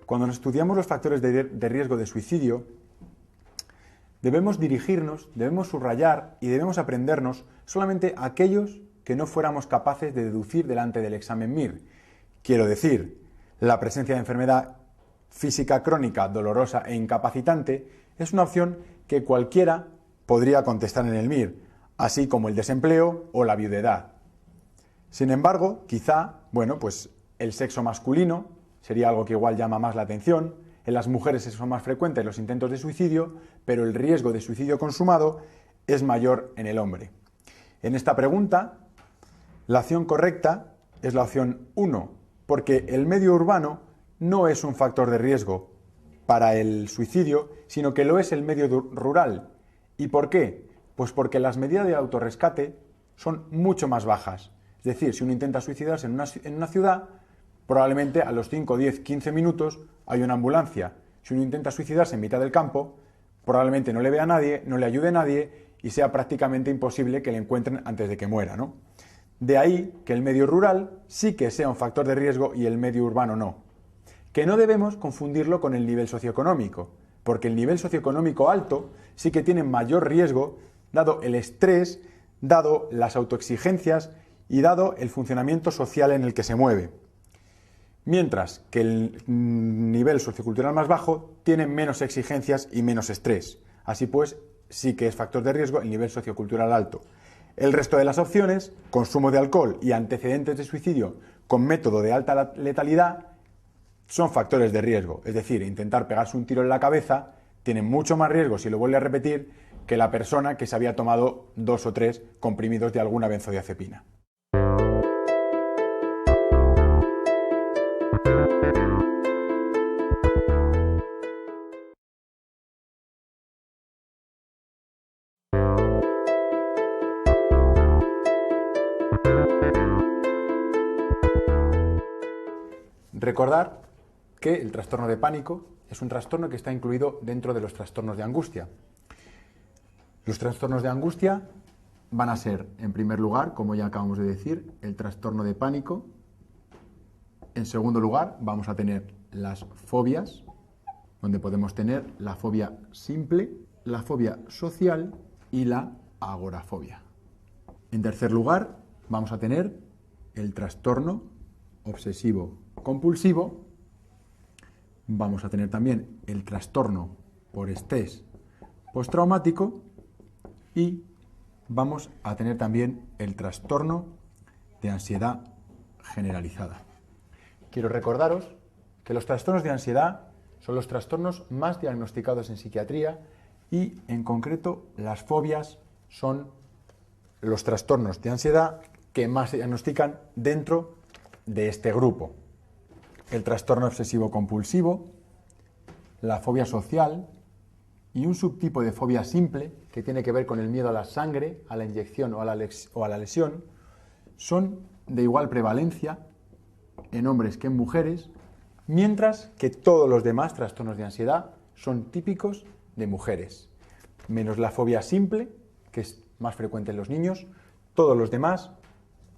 Cuando nos estudiamos los factores de riesgo de suicidio, debemos dirigirnos, debemos subrayar y debemos aprendernos solamente aquellos que no fuéramos capaces de deducir delante del examen MIR. Quiero decir, la presencia de enfermedad física crónica, dolorosa e incapacitante es una opción que cualquiera podría contestar en el MIR, así como el desempleo o la viudedad. Sin embargo, quizá, pues el sexo masculino sería algo que igual llama más la atención. En las mujeres son más frecuentes los intentos de suicidio, pero el riesgo de suicidio consumado es mayor en el hombre. En esta pregunta, la opción correcta es la opción 1, porque el medio urbano no es un factor de riesgo para el suicidio, sino que lo es el medio rural. ¿Y por qué? Pues porque las medidas de autorrescate son mucho más bajas. Es decir, si uno intenta suicidarse en una ciudad, probablemente a los 5, 10, 15 minutos hay una ambulancia. Si uno intenta suicidarse en mitad del campo, probablemente no le vea a nadie, no le ayude a nadie y sea prácticamente imposible que le encuentren antes de que muera, ¿no? De ahí que el medio rural sí que sea un factor de riesgo y el medio urbano no. Que no debemos confundirlo con el nivel socioeconómico, porque el nivel socioeconómico alto sí que tiene mayor riesgo, dado el estrés, dado las autoexigencias y dado el funcionamiento social en el que se mueve. Mientras que el nivel sociocultural más bajo tiene menos exigencias y menos estrés. Así pues, sí que es factor de riesgo el nivel sociocultural alto. El resto de las opciones, consumo de alcohol y antecedentes de suicidio con método de alta letalidad, son factores de riesgo. Es decir, intentar pegarse un tiro en la cabeza tiene mucho más riesgo, si lo vuelve a repetir, que la persona que se había tomado 2 o 3 comprimidos de alguna benzodiazepina. Recordar que el trastorno de pánico es un trastorno que está incluido dentro de los trastornos de angustia. Los trastornos de angustia van a ser, en primer lugar, como ya acabamos de decir, el trastorno de pánico. En segundo lugar, vamos a tener las fobias, donde podemos tener la fobia simple, la fobia social y la agorafobia. En tercer lugar, vamos a tener el trastorno obsesivo compulsivo. Vamos a tener también el trastorno por estrés postraumático y vamos a tener también el trastorno de ansiedad generalizada. Quiero recordaros que los trastornos de ansiedad son los trastornos más diagnosticados en psiquiatría y, en concreto, las fobias son los trastornos de ansiedad que más se diagnostican dentro de este grupo. El trastorno obsesivo-compulsivo, la fobia social y un subtipo de fobia simple que tiene que ver con el miedo a la sangre, a la inyección o a la lesión, son de igual prevalencia en hombres que en mujeres, mientras que todos los demás trastornos de ansiedad son típicos de mujeres, menos la fobia simple, que es más frecuente en los niños, todos los demás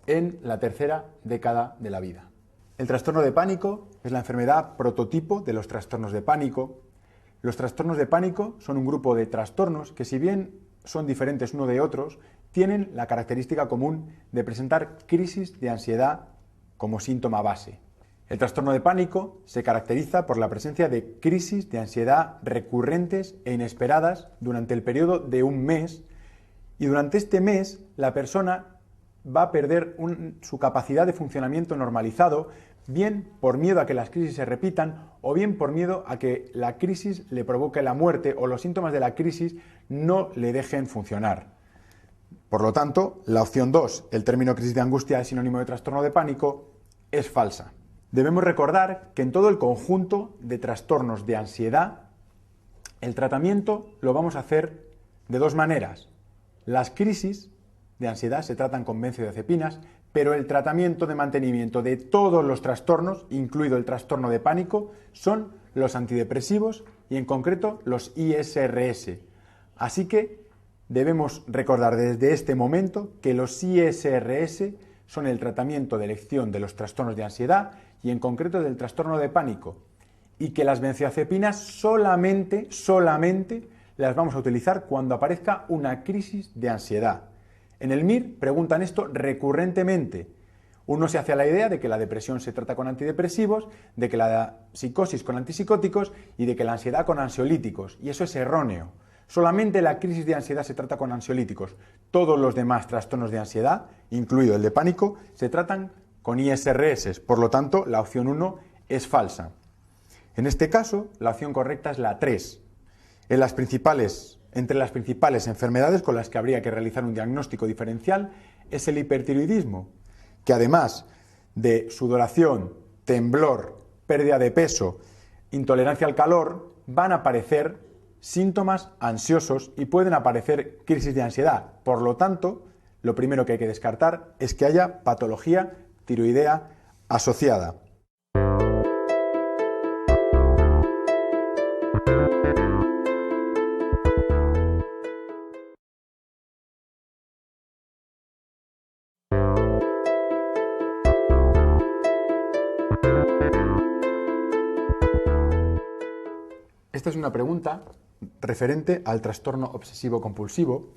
en la tercera década de la vida. El trastorno de pánico es la enfermedad prototipo de los trastornos de pánico. Los trastornos de pánico son un grupo de trastornos que, si bien son diferentes uno de otros, tienen la característica común de presentar crisis de ansiedad como síntoma base. El trastorno de pánico se caracteriza por la presencia de crisis de ansiedad recurrentes e inesperadas durante el periodo de un mes, y durante este mes la persona va a perder su capacidad de funcionamiento normalizado, bien por miedo a que las crisis se repitan o bien por miedo a que la crisis le provoque la muerte o los síntomas de la crisis no le dejen funcionar. Por lo tanto, la opción 2, el término crisis de angustia es sinónimo de trastorno de pánico, es falsa. Debemos recordar que en todo el conjunto de trastornos de ansiedad, el tratamiento lo vamos a hacer de dos maneras. Las crisis de ansiedad se tratan con benzodiazepinas, pero el tratamiento de mantenimiento de todos los trastornos, incluido el trastorno de pánico, son los antidepresivos y en concreto los ISRS. Así que debemos recordar desde este momento que los ISRS son el tratamiento de elección de los trastornos de ansiedad y en concreto del trastorno de pánico, y que las benzodiazepinas solamente las vamos a utilizar cuando aparezca una crisis de ansiedad. En el MIR preguntan esto recurrentemente. Uno se hace a la idea de que la depresión se trata con antidepresivos, de que la psicosis con antipsicóticos y de que la ansiedad con ansiolíticos, y eso es erróneo. Solamente la crisis de ansiedad se trata con ansiolíticos. Todos los demás trastornos de ansiedad, incluido el de pánico, se tratan con ISRS. Por lo tanto, la opción 1 es falsa. En este caso, la opción correcta es la 3. Entre las principales enfermedades con las que habría que realizar un diagnóstico diferencial es el hipertiroidismo, que además de sudoración, temblor, pérdida de peso, intolerancia al calor, van a aparecer síntomas ansiosos y pueden aparecer crisis de ansiedad. Por lo tanto, lo primero que hay que descartar es que haya patología tiroidea asociada. Esta es una pregunta referente al trastorno obsesivo-compulsivo.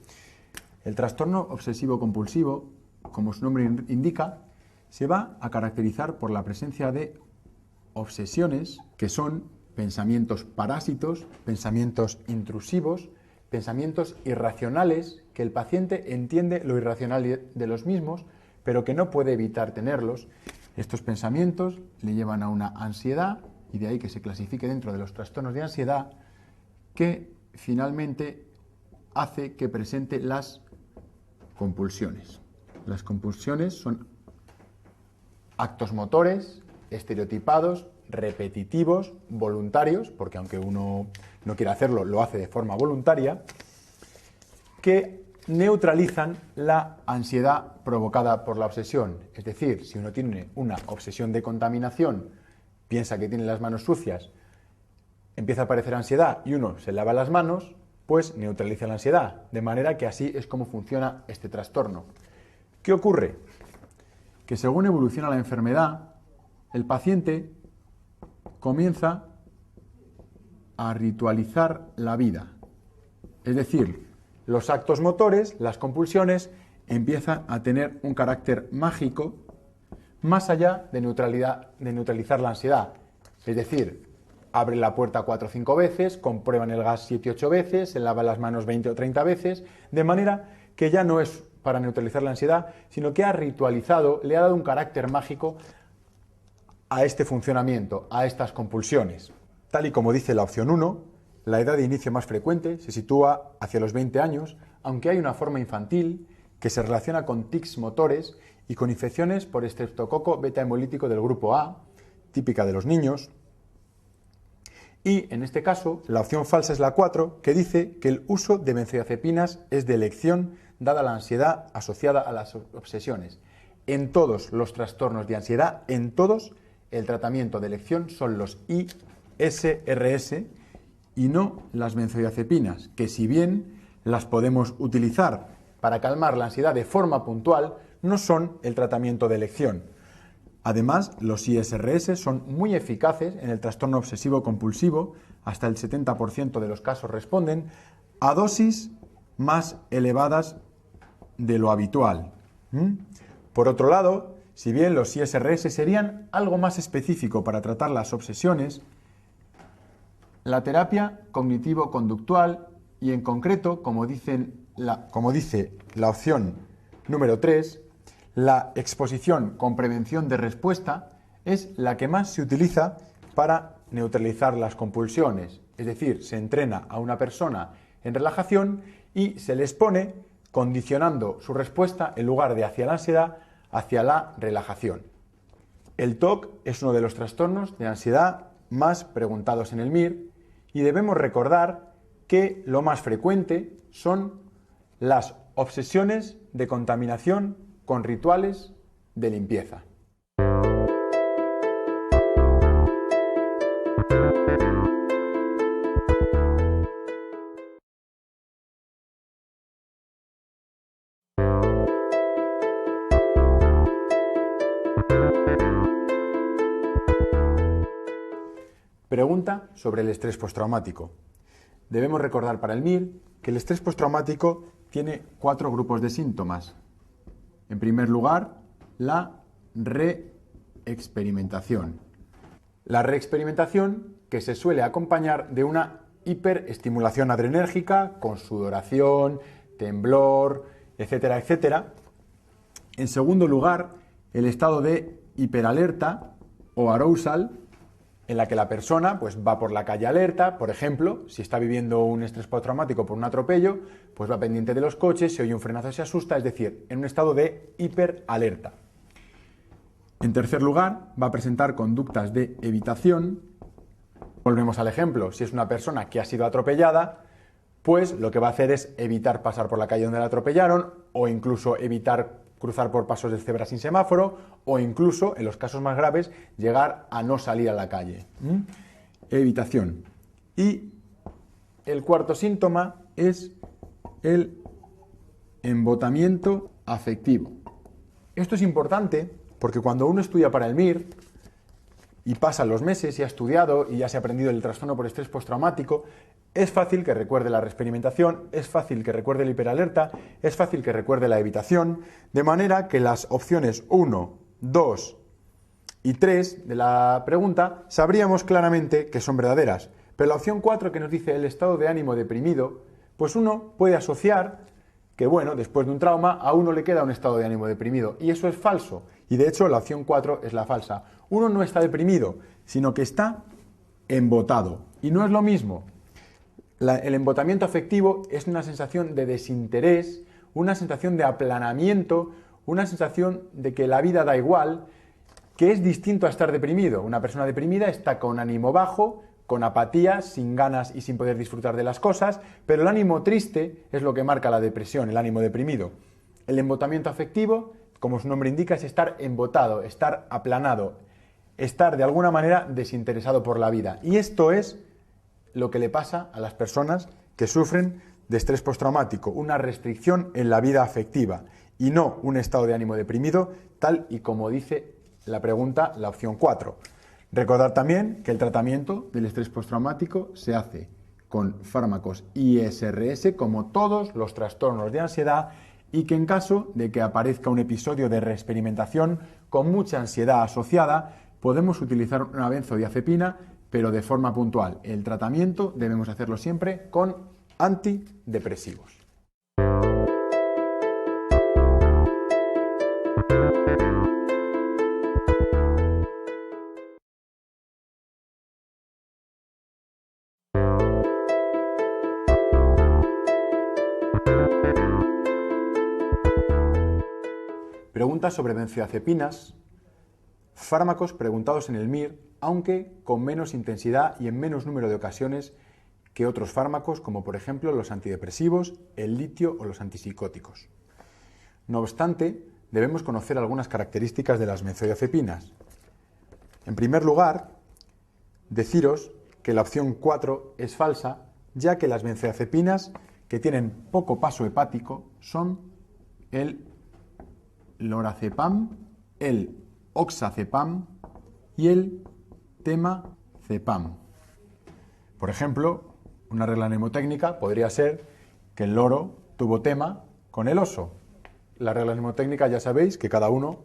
El trastorno obsesivo-compulsivo, como su nombre indica, se va a caracterizar por la presencia de obsesiones que son pensamientos parásitos, pensamientos intrusivos, pensamientos irracionales, que el paciente entiende lo irracional de los mismos, pero que no puede evitar tenerlos. Estos pensamientos le llevan a una ansiedad, y de ahí que se clasifique dentro de los trastornos de ansiedad, que finalmente hace que presente las compulsiones. Las compulsiones son actos motores estereotipados, repetitivos, voluntarios, porque aunque uno no quiera hacerlo, lo hace de forma voluntaria, que neutralizan la ansiedad provocada por la obsesión. Es decir, si uno tiene una obsesión de contaminación, piensa que tiene las manos sucias, empieza a aparecer ansiedad y uno se lava las manos, pues neutraliza la ansiedad. De manera que así es como funciona este trastorno. ¿Qué ocurre? Que según evoluciona la enfermedad, el paciente comienza a ritualizar la vida. Es decir, los actos motores, las compulsiones, empiezan a tener un carácter mágico más allá de neutralizar la ansiedad. Es decir, abre la puerta 4 o 5 veces, comprueban el gas 7 o 8 veces, se lava las manos 20 o 30 veces, de manera que ya no es para neutralizar la ansiedad, sino que ha ritualizado, le ha dado un carácter mágico a este funcionamiento, a estas compulsiones. Tal y como dice la opción 1, la edad de inicio más frecuente se sitúa hacia los 20 años, aunque hay una forma infantil que se relaciona con tics motores y con infecciones por estreptococo beta hemolítico del grupo A, típica de los niños. Y en este caso, la opción falsa es la 4, que dice que el uso de benzodiazepinas es de elección dada la ansiedad asociada a las obsesiones. En todos los trastornos de ansiedad, en todos, el tratamiento de elección son los ISRS y no las benzodiazepinas, que si bien las podemos utilizar para calmar la ansiedad de forma puntual, no son el tratamiento de elección. Además, los ISRS son muy eficaces en el trastorno obsesivo-compulsivo, hasta el 70% de los casos responden a dosis más elevadas de lo habitual. Por otro lado, si bien los ISRS serían algo más específico para tratar las obsesiones, la terapia cognitivo-conductual y en concreto, como dice la opción número 3, la exposición con prevención de respuesta es la que más se utiliza para neutralizar las compulsiones. Es decir, se entrena a una persona en relajación y se le expone condicionando su respuesta en lugar de hacia la ansiedad, hacia la relajación. El TOC es uno de los trastornos de ansiedad más preguntados en el MIR y debemos recordar que lo más frecuente son las obsesiones de contaminación con rituales de limpieza. Pregunta sobre el estrés postraumático. Debemos recordar para el MIR que el estrés postraumático tiene 4 grupos de síntomas. En primer lugar, la reexperimentación. La reexperimentación que se suele acompañar de una hiperestimulación adrenérgica con sudoración, temblor, etcétera, etcétera. En segundo lugar, el estado de hiperalerta o arousal, en la que la persona pues, va por la calle alerta, por ejemplo, si está viviendo un estrés postraumático por un atropello, pues va pendiente de los coches, si oye un frenazo se asusta, es decir, en un estado de hiperalerta. En tercer lugar, va a presentar conductas de evitación. Volvemos al ejemplo, si es una persona que ha sido atropellada, pues lo que va a hacer es evitar pasar por la calle donde la atropellaron o incluso evitar cruzar por pasos de cebra sin semáforo o incluso, en los casos más graves, llegar a no salir a la calle. Evitación. Y el cuarto síntoma es el embotamiento afectivo. Esto es importante porque cuando uno estudia para el MIR y pasan los meses y ha estudiado y ya se ha aprendido el trastorno por estrés postraumático, es fácil que recuerde la reexperimentación, es fácil que recuerde la hiperalerta, es fácil que recuerde la evitación, de manera que las opciones 1, 2 y 3 de la pregunta sabríamos claramente que son verdaderas. Pero la opción 4, que nos dice el estado de ánimo deprimido, pues uno puede asociar que, bueno, después de un trauma a uno le queda un estado de ánimo deprimido, y eso es falso. Y de hecho la opción 4 es la falsa. Uno no está deprimido, sino que está embotado. Y no es lo mismo. El embotamiento afectivo es una sensación de desinterés, una sensación de aplanamiento, una sensación de que la vida da igual, que es distinto a estar deprimido. Una persona deprimida está con ánimo bajo, con apatía, sin ganas y sin poder disfrutar de las cosas, pero el ánimo triste es lo que marca la depresión, el ánimo deprimido. El embotamiento afectivo, como su nombre indica, es estar embotado, estar aplanado, estar de alguna manera desinteresado por la vida. Y esto es lo que le pasa a las personas que sufren de estrés postraumático, una restricción en la vida afectiva y no un estado de ánimo deprimido, tal y como dice la pregunta, la opción 4. Recordar también que el tratamiento del estrés postraumático se hace con fármacos ISRS, como todos los trastornos de ansiedad, y que en caso de que aparezca un episodio de reexperimentación con mucha ansiedad asociada, podemos utilizar una benzodiazepina, pero de forma puntual. El tratamiento debemos hacerlo siempre con antidepresivos. Preguntas sobre benzodiazepinas, fármacos preguntados en el MIR, aunque con menos intensidad y en menos número de ocasiones que otros fármacos, como por ejemplo los antidepresivos, el litio o los antipsicóticos. No obstante, debemos conocer algunas características de las benzodiazepinas. En primer lugar, deciros que la opción 4 es falsa, ya que las benzodiazepinas que tienen poco paso hepático son el lorazepam, el oxazepam y el temazepam. Por ejemplo, una regla mnemotécnica podría ser que el loro tuvo tema con el oso. La regla mnemotécnica ya sabéis que cada uno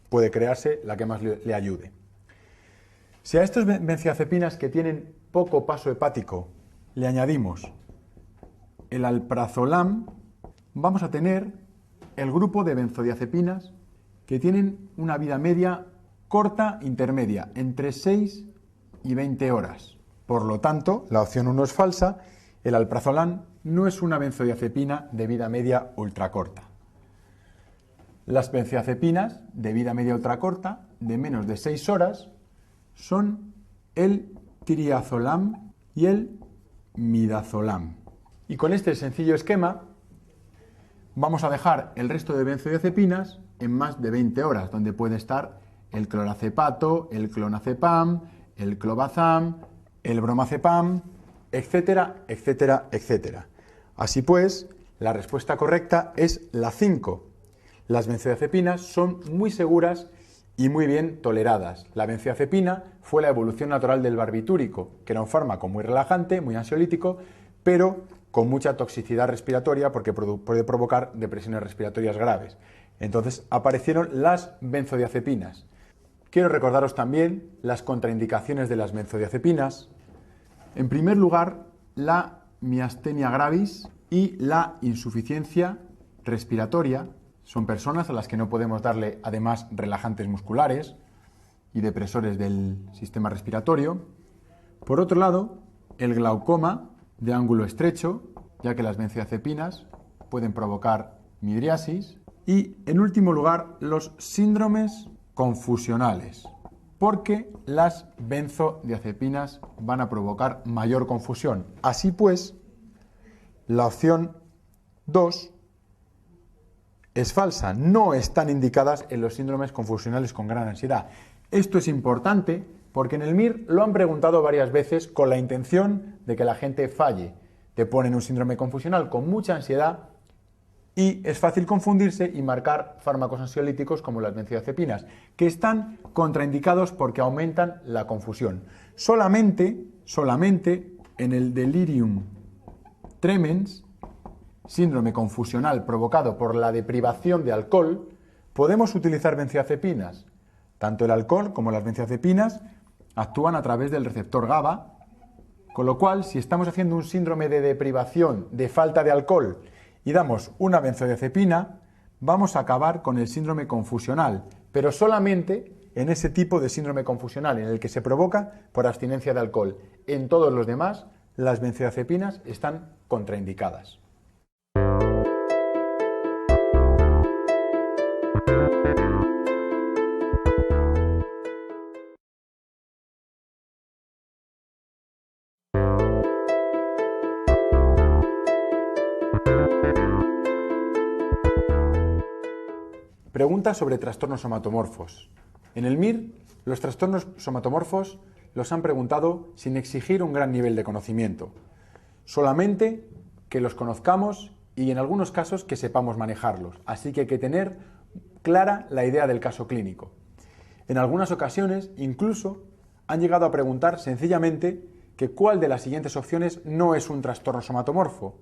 puede crearse la que más le ayude. Si a estas benzodiazepinas que tienen poco paso hepático le añadimos el alprazolam, vamos a tener el grupo de benzodiazepinas que tienen una vida media corta intermedia, entre 6 y 20 horas. Por lo tanto, la opción 1 es falsa, el alprazolam no es una benzodiazepina de vida media ultracorta. Las benzodiazepinas de vida media ultracorta, de menos de 6 horas, son el triazolam y el midazolam. Y con este sencillo esquema vamos a dejar el resto de benzodiazepinas en más de 20 horas, donde puede estar el clorazepato, el clonazepam, el clobazam, el bromazepam, etcétera, etcétera, etcétera. Así pues, la respuesta correcta es la 5. Las benzodiazepinas son muy seguras y muy bien toleradas. La benzodiazepina fue la evolución natural del barbitúrico, que era un fármaco muy relajante, muy ansiolítico, pero con mucha toxicidad respiratoria porque puede provocar depresiones respiratorias graves. Entonces aparecieron las benzodiazepinas. Quiero recordaros también las contraindicaciones de las benzodiazepinas. En primer lugar, la miastenia gravis y la insuficiencia respiratoria. Son personas a las que no podemos darle además relajantes musculares y depresores del sistema respiratorio. Por otro lado, el glaucoma de ángulo estrecho, ya que las benzodiazepinas pueden provocar midriasis. Y, en último lugar, los síndromes confusionales, porque las benzodiazepinas van a provocar mayor confusión. Así pues, la opción 2 es falsa, no están indicadas en los síndromes confusionales con gran ansiedad. Esto es importante porque en el MIR lo han preguntado varias veces con la intención de que la gente falle. Te ponen un síndrome confusional con mucha ansiedad y es fácil confundirse y marcar fármacos ansiolíticos como las benzodiazepinas, que están contraindicados porque aumentan la confusión. Solamente en el delirium tremens, síndrome confusional provocado por la deprivación de alcohol, podemos utilizar benzodiazepinas. Tanto el alcohol como las benzodiazepinas actúan a través del receptor GABA, con lo cual, si estamos haciendo un síndrome de deprivación, de falta de alcohol, y damos una benzodiazepina, vamos a acabar con el síndrome confusional, pero solamente en ese tipo de síndrome confusional, en el que se provoca por abstinencia de alcohol. En todos los demás, las benzodiazepinas están contraindicadas. Pregunta sobre trastornos somatomorfos. En el MIR, los trastornos somatomorfos los han preguntado sin exigir un gran nivel de conocimiento, solamente que los conozcamos y en algunos casos que sepamos manejarlos, así que hay que tener clara la idea del caso clínico. En algunas ocasiones incluso han llegado a preguntar sencillamente que cuál de las siguientes opciones no es un trastorno somatomorfo.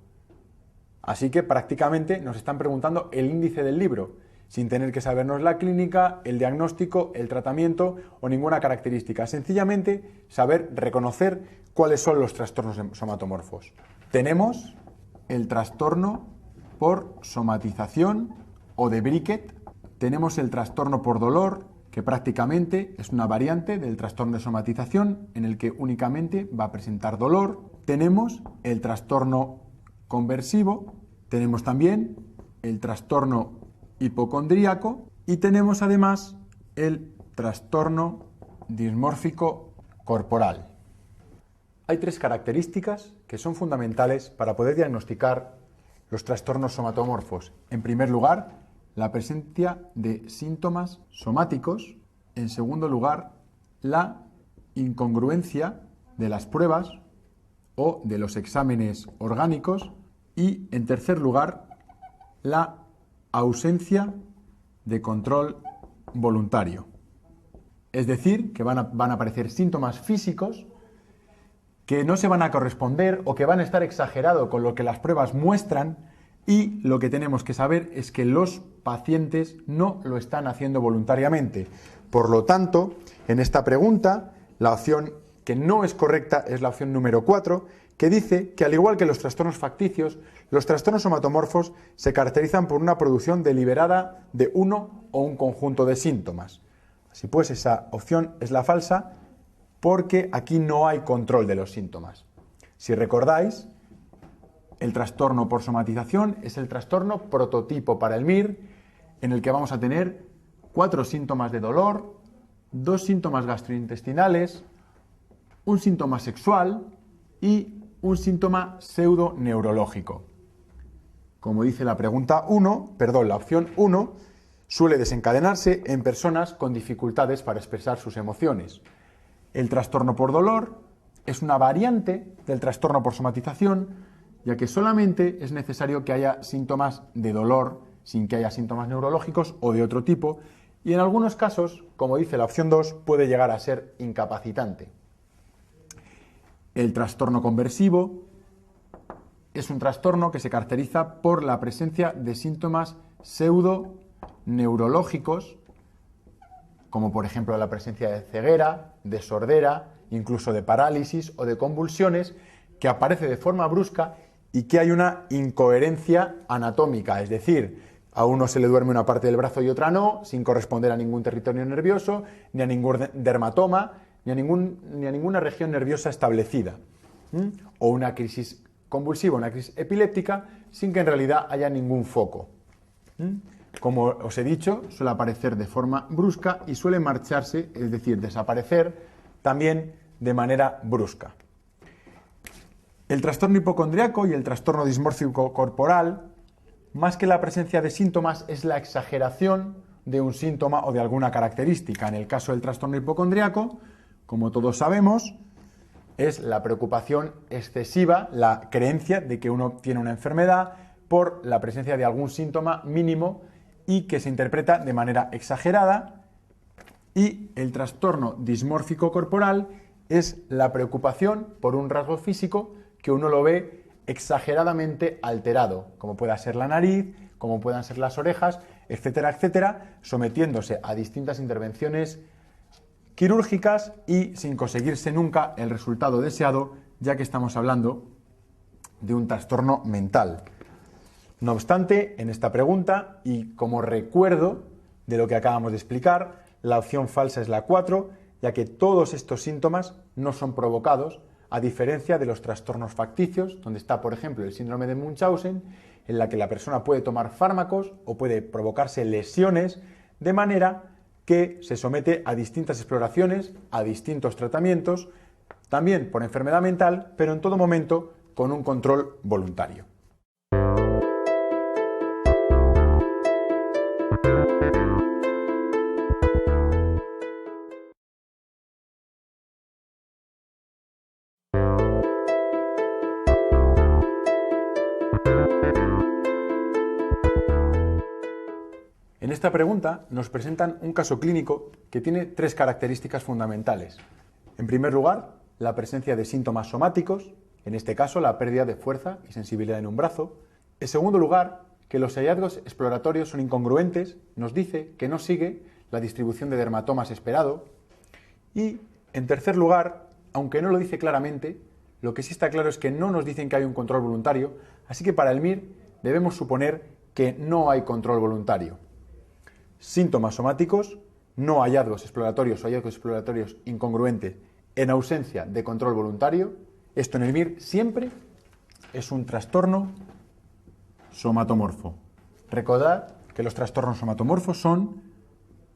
Así que prácticamente nos están preguntando el índice del libro, sin tener que sabernos la clínica, el diagnóstico, el tratamiento o ninguna característica. Sencillamente saber reconocer cuáles son los trastornos somatomorfos. Tenemos el trastorno por somatización o de Briquet. Tenemos el trastorno por dolor, que prácticamente es una variante del trastorno de somatización en el que únicamente va a presentar dolor. Tenemos el trastorno conversivo. Tenemos también el trastorno hipocondríaco y tenemos además el trastorno dismórfico corporal. Hay tres características que son fundamentales para poder diagnosticar los trastornos somatomorfos. En primer lugar, la presencia de síntomas somáticos. En segundo lugar, la incongruencia de las pruebas o de los exámenes orgánicos. Y en tercer lugar, la ausencia de control voluntario. Es decir, que van a aparecer síntomas físicos que no se van a corresponder o que van a estar exagerados con lo que las pruebas muestran, y lo que tenemos que saber es que los pacientes no lo están haciendo voluntariamente. Por lo tanto, en esta pregunta, la opción que no es correcta es la opción número 4, que dice que al igual que los trastornos facticios, los trastornos somatomorfos se caracterizan por una producción deliberada de uno o un conjunto de síntomas. Así pues, esa opción es la falsa porque aquí no hay control de los síntomas. Si recordáis, el trastorno por somatización es el trastorno prototipo para el MIR, en el que vamos a tener 4 síntomas de dolor, 2 síntomas gastrointestinales, un síntoma sexual y un síntoma pseudoneurológico. Como dice la la opción 1, suele desencadenarse en personas con dificultades para expresar sus emociones. El trastorno por dolor es una variante del trastorno por somatización, ya que solamente es necesario que haya síntomas de dolor sin que haya síntomas neurológicos o de otro tipo, y en algunos casos, como dice la opción 2, puede llegar a ser incapacitante. El trastorno conversivo es un trastorno que se caracteriza por la presencia de síntomas pseudoneurológicos, como por ejemplo la presencia de ceguera, de sordera, incluso de parálisis o de convulsiones, que aparece de forma brusca y que hay una incoherencia anatómica, es decir, a uno se le duerme una parte del brazo y otra no, sin corresponder a ningún territorio nervioso, ni a ningún dermatoma, ni a ninguna región nerviosa establecida, o una crisis convulsiva, una crisis epiléptica, sin que en realidad haya ningún foco. Como os he dicho, suele aparecer de forma brusca y suele marcharse, es decir, desaparecer también de manera brusca. El trastorno hipocondríaco y el trastorno dismórfico corporal, más que la presencia de síntomas, es la exageración de un síntoma o de alguna característica. En el caso del trastorno hipocondríaco, como todos sabemos, es la preocupación excesiva, la creencia de que uno tiene una enfermedad, por la presencia de algún síntoma mínimo y que se interpreta de manera exagerada. Y el trastorno dismórfico corporal es la preocupación por un rasgo físico que uno lo ve exageradamente alterado, como pueda ser la nariz, como puedan ser las orejas, etcétera, etcétera, sometiéndose a distintas intervenciones quirúrgicas y sin conseguirse nunca el resultado deseado, ya que estamos hablando de un trastorno mental. No obstante, en esta pregunta, y como recuerdo de lo que acabamos de explicar, la opción falsa es la 4, ya que todos estos síntomas no son provocados, a diferencia de los trastornos facticios, donde está, por ejemplo, el síndrome de Munchausen, en la que la persona puede tomar fármacos o puede provocarse lesiones, de manera que se somete a distintas exploraciones, a distintos tratamientos, también por enfermedad mental, pero en todo momento con un control voluntario. En esta pregunta nos presentan un caso clínico que tiene 3 características fundamentales. En primer lugar, la presencia de síntomas somáticos, en este caso la pérdida de fuerza y sensibilidad en un brazo. En segundo lugar, que los hallazgos exploratorios son incongruentes, nos dice que no sigue la distribución de dermatomas esperado. Y en tercer lugar, aunque no lo dice claramente, lo que sí está claro es que no nos dicen que hay un control voluntario, así que para el MIR debemos suponer que no hay control voluntario. Síntomas somáticos, no hallazgos exploratorios o hallazgos exploratorios incongruentes en ausencia de control voluntario. Esto en el MIR siempre es un trastorno somatomorfo. Recordad que los trastornos somatomorfos son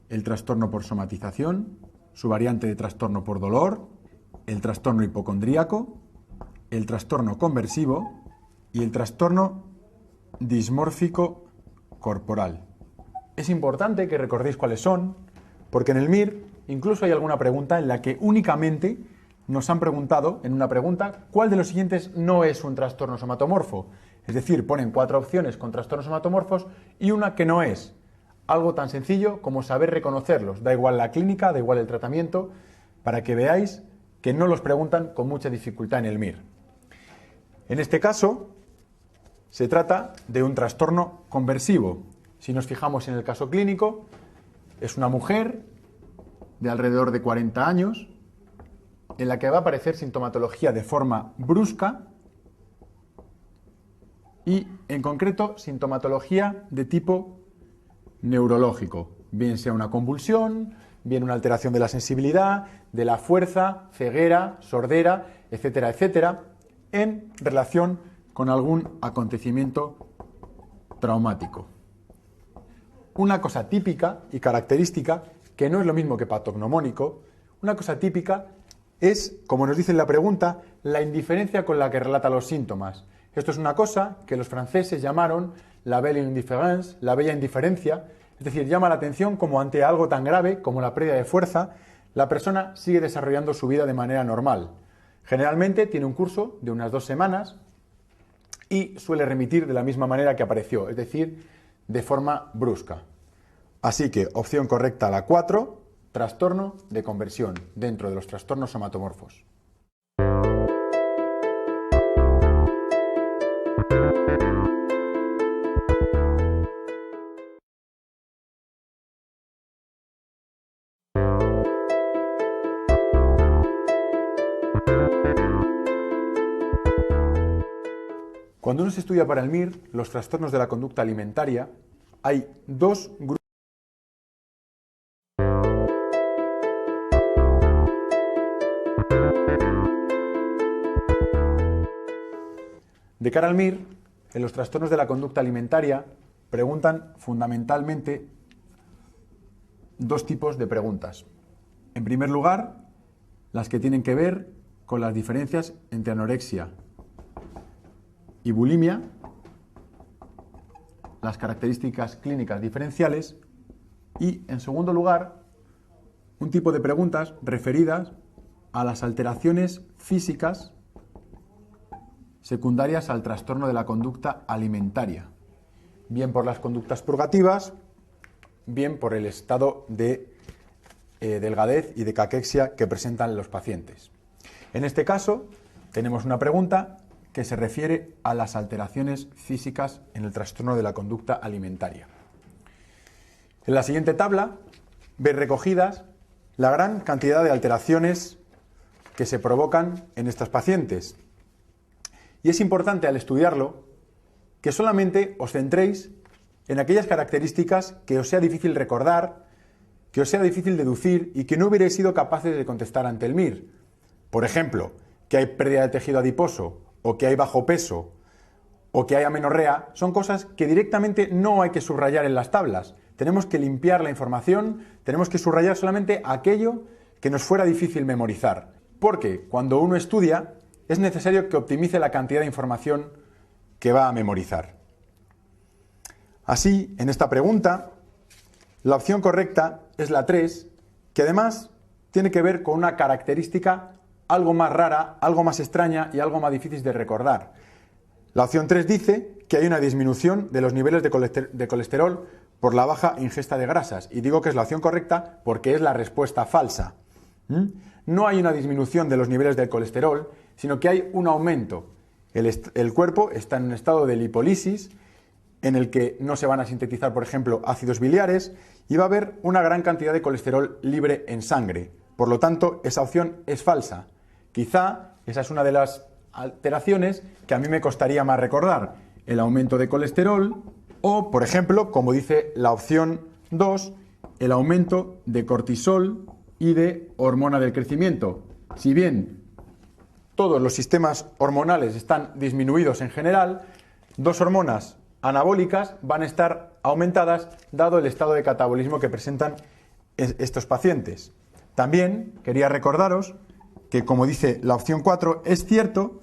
el trastorno por somatización, su variante de trastorno por dolor, el trastorno hipocondríaco, el trastorno conversivo y el trastorno dismórfico corporal. Es importante que recordéis cuáles son, porque en el MIR incluso hay alguna pregunta en la que únicamente nos han preguntado, en una pregunta, ¿cuál de los siguientes no es un trastorno somatomorfo? Es decir, ponen 4 opciones con trastornos somatomorfos y una que no es. Algo tan sencillo como saber reconocerlos. Da igual la clínica, da igual el tratamiento, para que veáis que no los preguntan con mucha dificultad en el MIR. En este caso, se trata de un trastorno conversivo. Si nos fijamos en el caso clínico, es una mujer de alrededor de 40 años en la que va a aparecer sintomatología de forma brusca y, en concreto, sintomatología de tipo neurológico, bien sea una convulsión, bien una alteración de la sensibilidad, de la fuerza, ceguera, sordera, etcétera, etcétera, en relación con algún acontecimiento traumático. Una cosa típica y característica, que no es lo mismo que patognomónico, una cosa típica es, como nos dice en la pregunta, la indiferencia con la que relata los síntomas. Esto es una cosa que los franceses llamaron la belle indifférence, la bella indiferencia, es decir, llama la atención como ante algo tan grave como la pérdida de fuerza, la persona sigue desarrollando su vida de manera normal. Generalmente tiene un curso de unas 2 semanas y suele remitir de la misma manera que apareció, es decir, de forma brusca. Así que opción correcta la 4, trastorno de conversión dentro de los trastornos somatomorfos. Cuando uno se estudia para el MIR, los trastornos de la conducta alimentaria, hay 2 grupos. De cara al MIR, en los trastornos de la conducta alimentaria preguntan fundamentalmente 2 tipos de preguntas. En primer lugar, las que tienen que ver con las diferencias entre anorexia y bulimia, las características clínicas diferenciales y, en segundo lugar, un tipo de preguntas referidas a las alteraciones físicas secundarias al trastorno de la conducta alimentaria, bien por las conductas purgativas, bien por el estado de delgadez y de caquexia que presentan los pacientes. En este caso, tenemos una pregunta que se refiere a las alteraciones físicas en el trastorno de la conducta alimentaria. En la siguiente tabla ven recogidas la gran cantidad de alteraciones que se provocan en estas pacientes. Y es importante al estudiarlo que solamente os centréis en aquellas características que os sea difícil recordar, que os sea difícil deducir y que no hubierais sido capaces de contestar ante el MIR. Por ejemplo, que hay pérdida de tejido adiposo, o que hay bajo peso, o que hay amenorrea, son cosas que directamente no hay que subrayar en las tablas. Tenemos que limpiar la información, tenemos que subrayar solamente aquello que nos fuera difícil memorizar. Porque cuando uno estudia, es necesario que optimice la cantidad de información que va a memorizar. Así, en esta pregunta, la opción correcta es la 3, que además tiene que ver con una característica algo más rara, algo más extraña y algo más difícil de recordar. La opción 3 dice que hay una disminución de los niveles de colesterol por la baja ingesta de grasas. Y digo que es la opción correcta porque es la respuesta falsa. No hay una disminución de los niveles del colesterol, sino que hay un aumento. El cuerpo está en un estado de lipólisis en el que no se van a sintetizar, por ejemplo, ácidos biliares y va a haber una gran cantidad de colesterol libre en sangre. Por lo tanto, esa opción es falsa. Quizá esa es una de las alteraciones que a mí me costaría más recordar. El aumento de colesterol o, por ejemplo, como dice la opción 2, el aumento de cortisol y de hormona del crecimiento. Si bien todos los sistemas hormonales están disminuidos en general, dos hormonas anabólicas van a estar aumentadas dado el estado de catabolismo que presentan estos pacientes. También quería recordaros que, como dice la opción 4, es cierto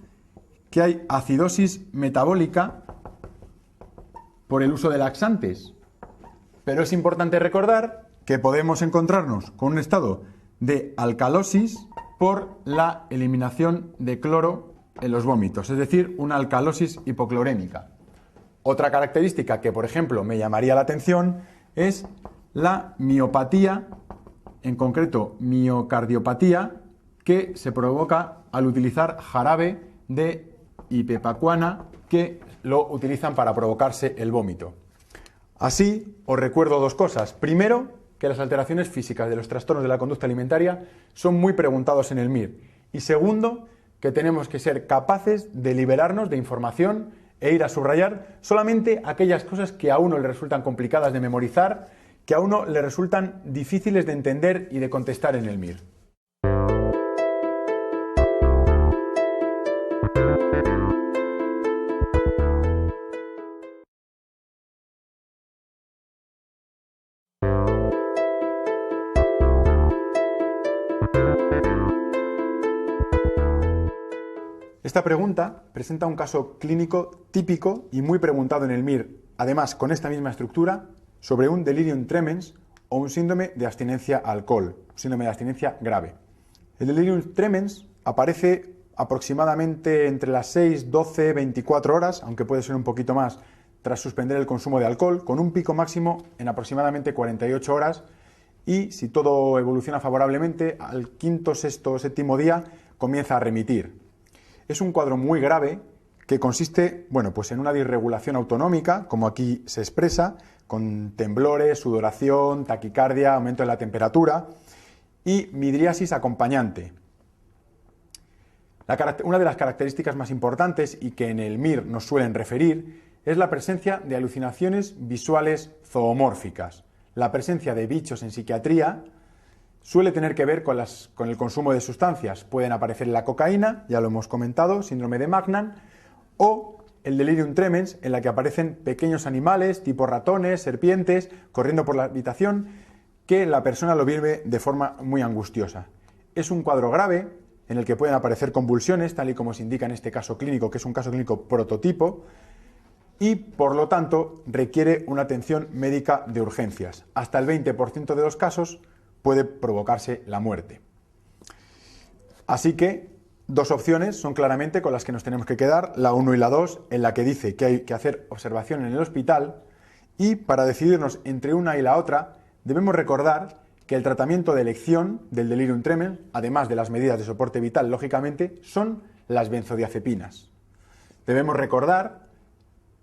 que hay acidosis metabólica por el uso de laxantes, pero es importante recordar que podemos encontrarnos con un estado de alcalosis por la eliminación de cloro en los vómitos, es decir, una alcalosis hipoclorémica. Otra característica que, por ejemplo, me llamaría la atención es la miopatía, en concreto miocardiopatía, que se provoca al utilizar jarabe de ipecacuana, que lo utilizan para provocarse el vómito. Así, os recuerdo dos cosas. Primero, que las alteraciones físicas de los trastornos de la conducta alimentaria son muy preguntados en el MIR. Y segundo, que tenemos que ser capaces de liberarnos de información e ir a subrayar solamente aquellas cosas que a uno le resultan complicadas de memorizar, que a uno le resultan difíciles de entender y de contestar en el MIR. Esta pregunta presenta un caso clínico típico y muy preguntado en el MIR, además con esta misma estructura, sobre un delirium tremens o un síndrome de abstinencia a alcohol, un síndrome de abstinencia grave. El delirium tremens aparece aproximadamente entre las 6, 12, 24 horas, aunque puede ser un poquito más, tras suspender el consumo de alcohol, con un pico máximo en aproximadamente 48 horas y, si todo evoluciona favorablemente, al quinto, sexto o séptimo día comienza a remitir. Es un cuadro muy grave que consiste, pues en una disregulación autonómica, como aquí se expresa, con temblores, sudoración, taquicardia, aumento de la temperatura y midriasis acompañante. Una de las características más importantes y que en el MIR nos suelen referir es la presencia de alucinaciones visuales zoomórficas. La presencia de bichos en psiquiatría suele tener que ver con el consumo de sustancias. Pueden aparecer la cocaína, ya lo hemos comentado, síndrome de Magnan, o el delirium tremens, en la que aparecen pequeños animales, tipo ratones, serpientes, corriendo por la habitación, que la persona lo vive de forma muy angustiosa. Es un cuadro grave, en el que pueden aparecer convulsiones, tal y como se indica en este caso clínico, que es un caso clínico prototipo, y, por lo tanto, requiere una atención médica de urgencias. Hasta el 20% de los casos puede provocarse la muerte. Así que dos opciones son claramente con las que nos tenemos que quedar, la 1 y la 2, en la que dice que hay que hacer observación en el hospital, y para decidirnos entre una y la otra debemos recordar que el tratamiento de elección del delirium tremens, además de las medidas de soporte vital, lógicamente, son las benzodiazepinas. Debemos recordar,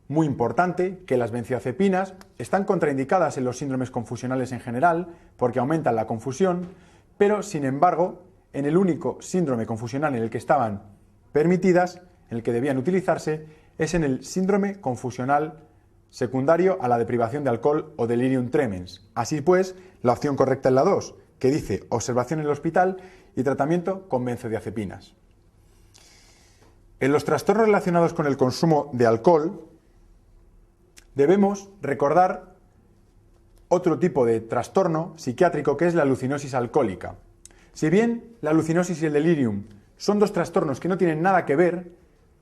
muy importante, que las benzodiazepinas están contraindicadas en los síndromes confusionales en general porque aumentan la confusión, pero sin embargo, en el único síndrome confusional en el que estaban permitidas, en el que debían utilizarse, es en el síndrome confusional secundario a la deprivación de alcohol o delirium tremens. Así pues, la opción correcta es la 2, que dice observación en el hospital y tratamiento con benzodiazepinas. En los trastornos relacionados con el consumo de alcohol, debemos recordar otro tipo de trastorno psiquiátrico que es la alucinosis alcohólica. Si bien la alucinosis y el delirium son dos trastornos que no tienen nada que ver,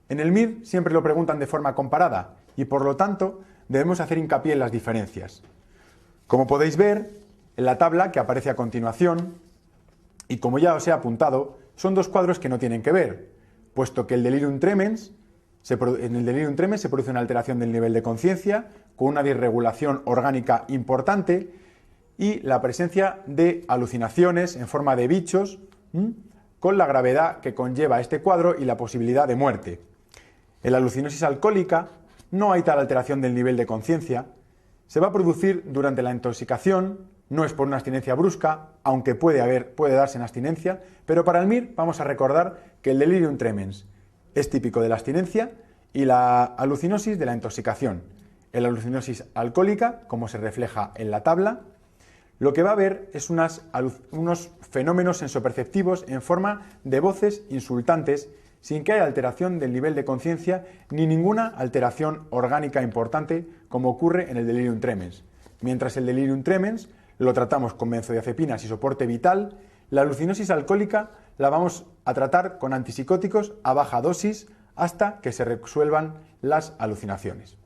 en el MIR siempre lo preguntan de forma comparada y por lo tanto debemos hacer hincapié en las diferencias. Como podéis ver en la tabla que aparece a continuación, y como ya os he apuntado, son dos cuadros que no tienen que ver, puesto que en el delirium tremens se produce una alteración del nivel de conciencia con una disregulación orgánica importante y la presencia de alucinaciones en forma de bichos, con la gravedad que conlleva este cuadro y la posibilidad de muerte. En la alucinosis alcohólica no hay tal alteración del nivel de conciencia, se va a producir durante la intoxicación, no es por una abstinencia brusca, aunque puede darse en abstinencia, pero para el MIR vamos a recordar que el delirium tremens es típico de la abstinencia y la alucinosis de la intoxicación. En la alucinosis alcohólica, como se refleja en la tabla, lo que va a haber es unos fenómenos sensoperceptivos en forma de voces insultantes sin que haya alteración del nivel de conciencia ni ninguna alteración orgánica importante como ocurre en el delirium tremens. Mientras el delirium tremens lo tratamos con benzodiazepinas y soporte vital, la alucinosis alcohólica la vamos a tratar con antipsicóticos a baja dosis hasta que se resuelvan las alucinaciones.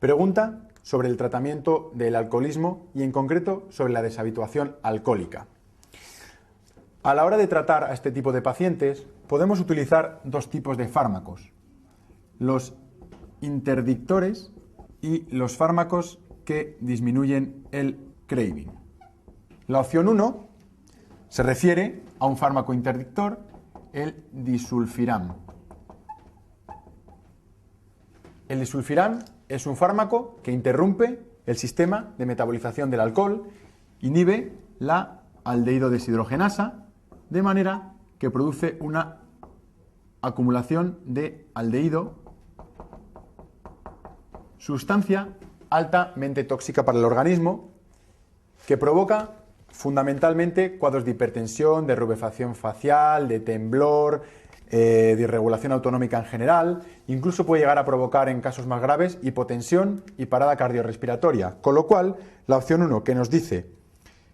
Pregunta sobre el tratamiento del alcoholismo y en concreto sobre la deshabituación alcohólica. A la hora de tratar a este tipo de pacientes podemos utilizar dos tipos de fármacos, los interdictores y los fármacos que disminuyen el craving. La opción 1 se refiere a un fármaco interdictor, el disulfiram. El disulfiram es un fármaco que interrumpe el sistema de metabolización del alcohol, inhibe la aldehído deshidrogenasa, de manera que produce una acumulación de aldehído, sustancia altamente tóxica para el organismo, que provoca fundamentalmente cuadros de hipertensión, de rubefacción facial, de temblor, de irregulación autonómica en general, incluso puede llegar a provocar en casos más graves hipotensión y parada cardiorrespiratoria, con lo cual la opción 1 que nos dice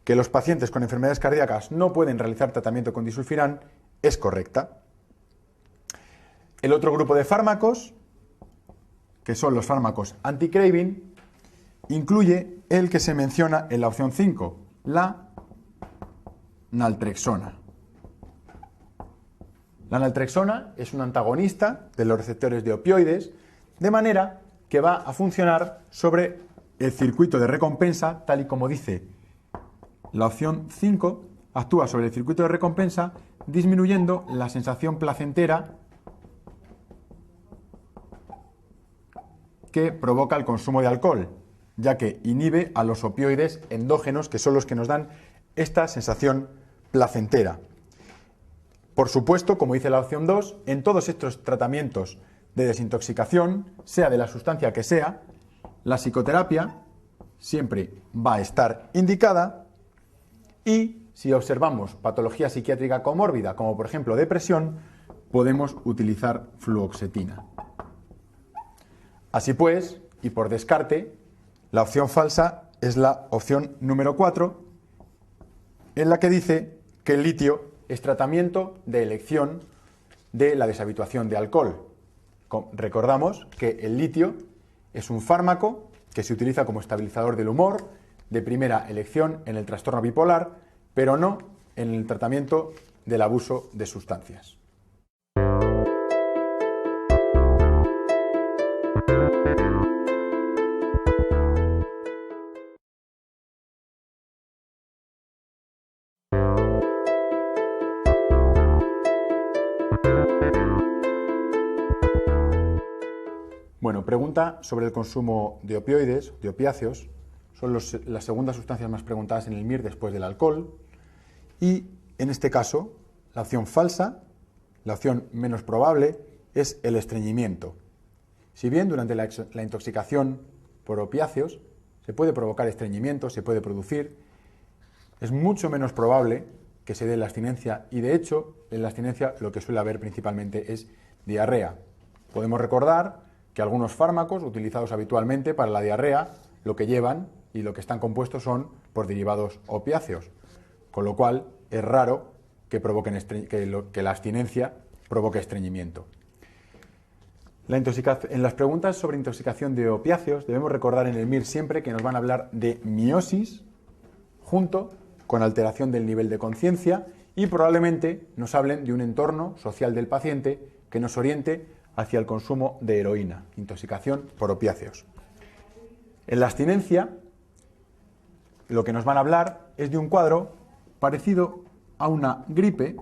que los pacientes con enfermedades cardíacas no pueden realizar tratamiento con disulfiram es correcta. El otro grupo de fármacos, que son los fármacos anti-craving, incluye el que se menciona en la opción 5, la naltrexona. La naltrexona es un antagonista de los receptores de opioides, de manera que va a funcionar sobre el circuito de recompensa, tal y como dice la opción 5, actúa sobre el circuito de recompensa disminuyendo la sensación placentera que provoca el consumo de alcohol, ya que inhibe a los opioides endógenos, que son los que nos dan esta sensación placentera. Por supuesto, como dice la opción 2, en todos estos tratamientos de desintoxicación, sea de la sustancia que sea, la psicoterapia siempre va a estar indicada y si observamos patología psiquiátrica comórbida, como por ejemplo depresión, podemos utilizar fluoxetina. Así pues, y por descarte, la opción falsa es la opción número 4, en la que dice que el litio es tratamiento de elección de la deshabituación de alcohol. Recordamos que el litio es un fármaco que se utiliza como estabilizador del humor, de primera elección en el trastorno bipolar, pero no en el tratamiento del abuso de sustancias. Bueno, pregunta sobre el consumo de opioides, de opiáceos. Son las segundas sustancias más preguntadas en el MIR después del alcohol. Y en este caso, la opción falsa, la opción menos probable, es el estreñimiento. Si bien durante la intoxicación por opiáceos se puede provocar estreñimiento, se puede producir, es mucho menos probable que se dé la abstinencia, y de hecho en la abstinencia lo que suele haber principalmente es diarrea. Podemos recordar que algunos fármacos utilizados habitualmente para la diarrea lo que llevan y lo que están compuestos son por derivados opiáceos, con lo cual es raro que la abstinencia provoque estreñimiento. En las preguntas sobre intoxicación de opiáceos debemos recordar en el MIR siempre que nos van a hablar de miosis junto con alteración del nivel de conciencia y probablemente nos hablen de un entorno social del paciente que nos oriente hacia el consumo de heroína, intoxicación por opiáceos. En la abstinencia, lo que nos van a hablar es de un cuadro parecido a una gripe,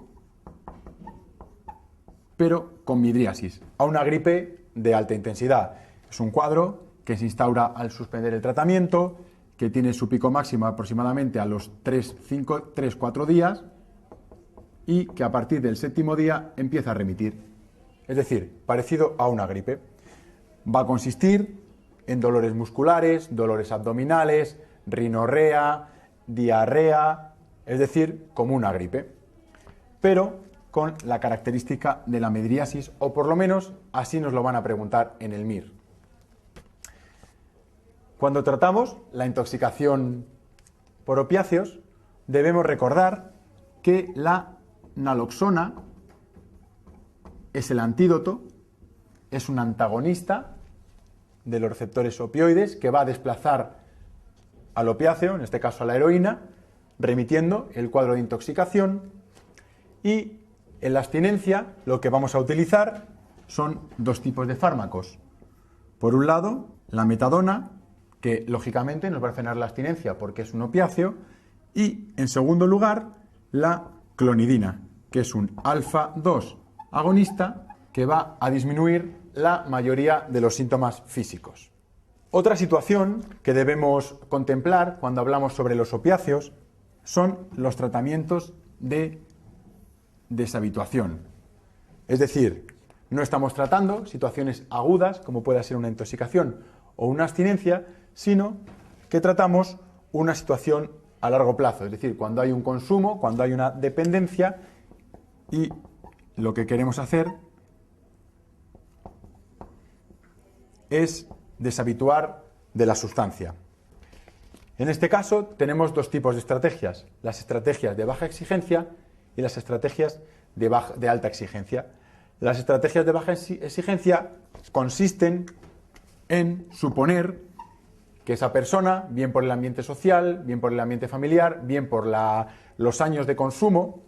pero con midriasis, a una gripe de alta intensidad. Es un cuadro que se instaura al suspender el tratamiento, que tiene su pico máximo aproximadamente a los 3-4 días y que a partir del 7º día empieza a remitir. Es decir, parecido a una gripe. Va a consistir en dolores musculares, dolores abdominales, rinorrea, diarrea, es decir, como una gripe, pero con la característica de la midriasis, o por lo menos así nos lo van a preguntar en el MIR. Cuando tratamos la intoxicación por opiáceos, debemos recordar que la naloxona es el antídoto, es un antagonista de los receptores opioides que va a desplazar al opiáceo, en este caso a la heroína, remitiendo el cuadro de intoxicación. Y en la abstinencia lo que vamos a utilizar son dos tipos de fármacos. Por un lado, la metadona, que lógicamente nos va a frenar la abstinencia porque es un opiáceo, y en segundo lugar, la clonidina, que es un alfa-2 agonista que va a disminuir la mayoría de los síntomas físicos. Otra situación que debemos contemplar cuando hablamos sobre los opiáceos son los tratamientos de deshabituación. Es decir, no estamos tratando situaciones agudas, como pueda ser una intoxicación o una abstinencia, sino que tratamos una situación a largo plazo, es decir, cuando hay un consumo, cuando hay una dependencia, y lo que queremos hacer es deshabituar de la sustancia. En este caso tenemos dos tipos de estrategias, las estrategias de baja exigencia y las estrategias de alta exigencia. Las estrategias de baja exigencia consisten en suponer que esa persona, bien por el ambiente social, bien por el ambiente familiar, bien por los años de consumo,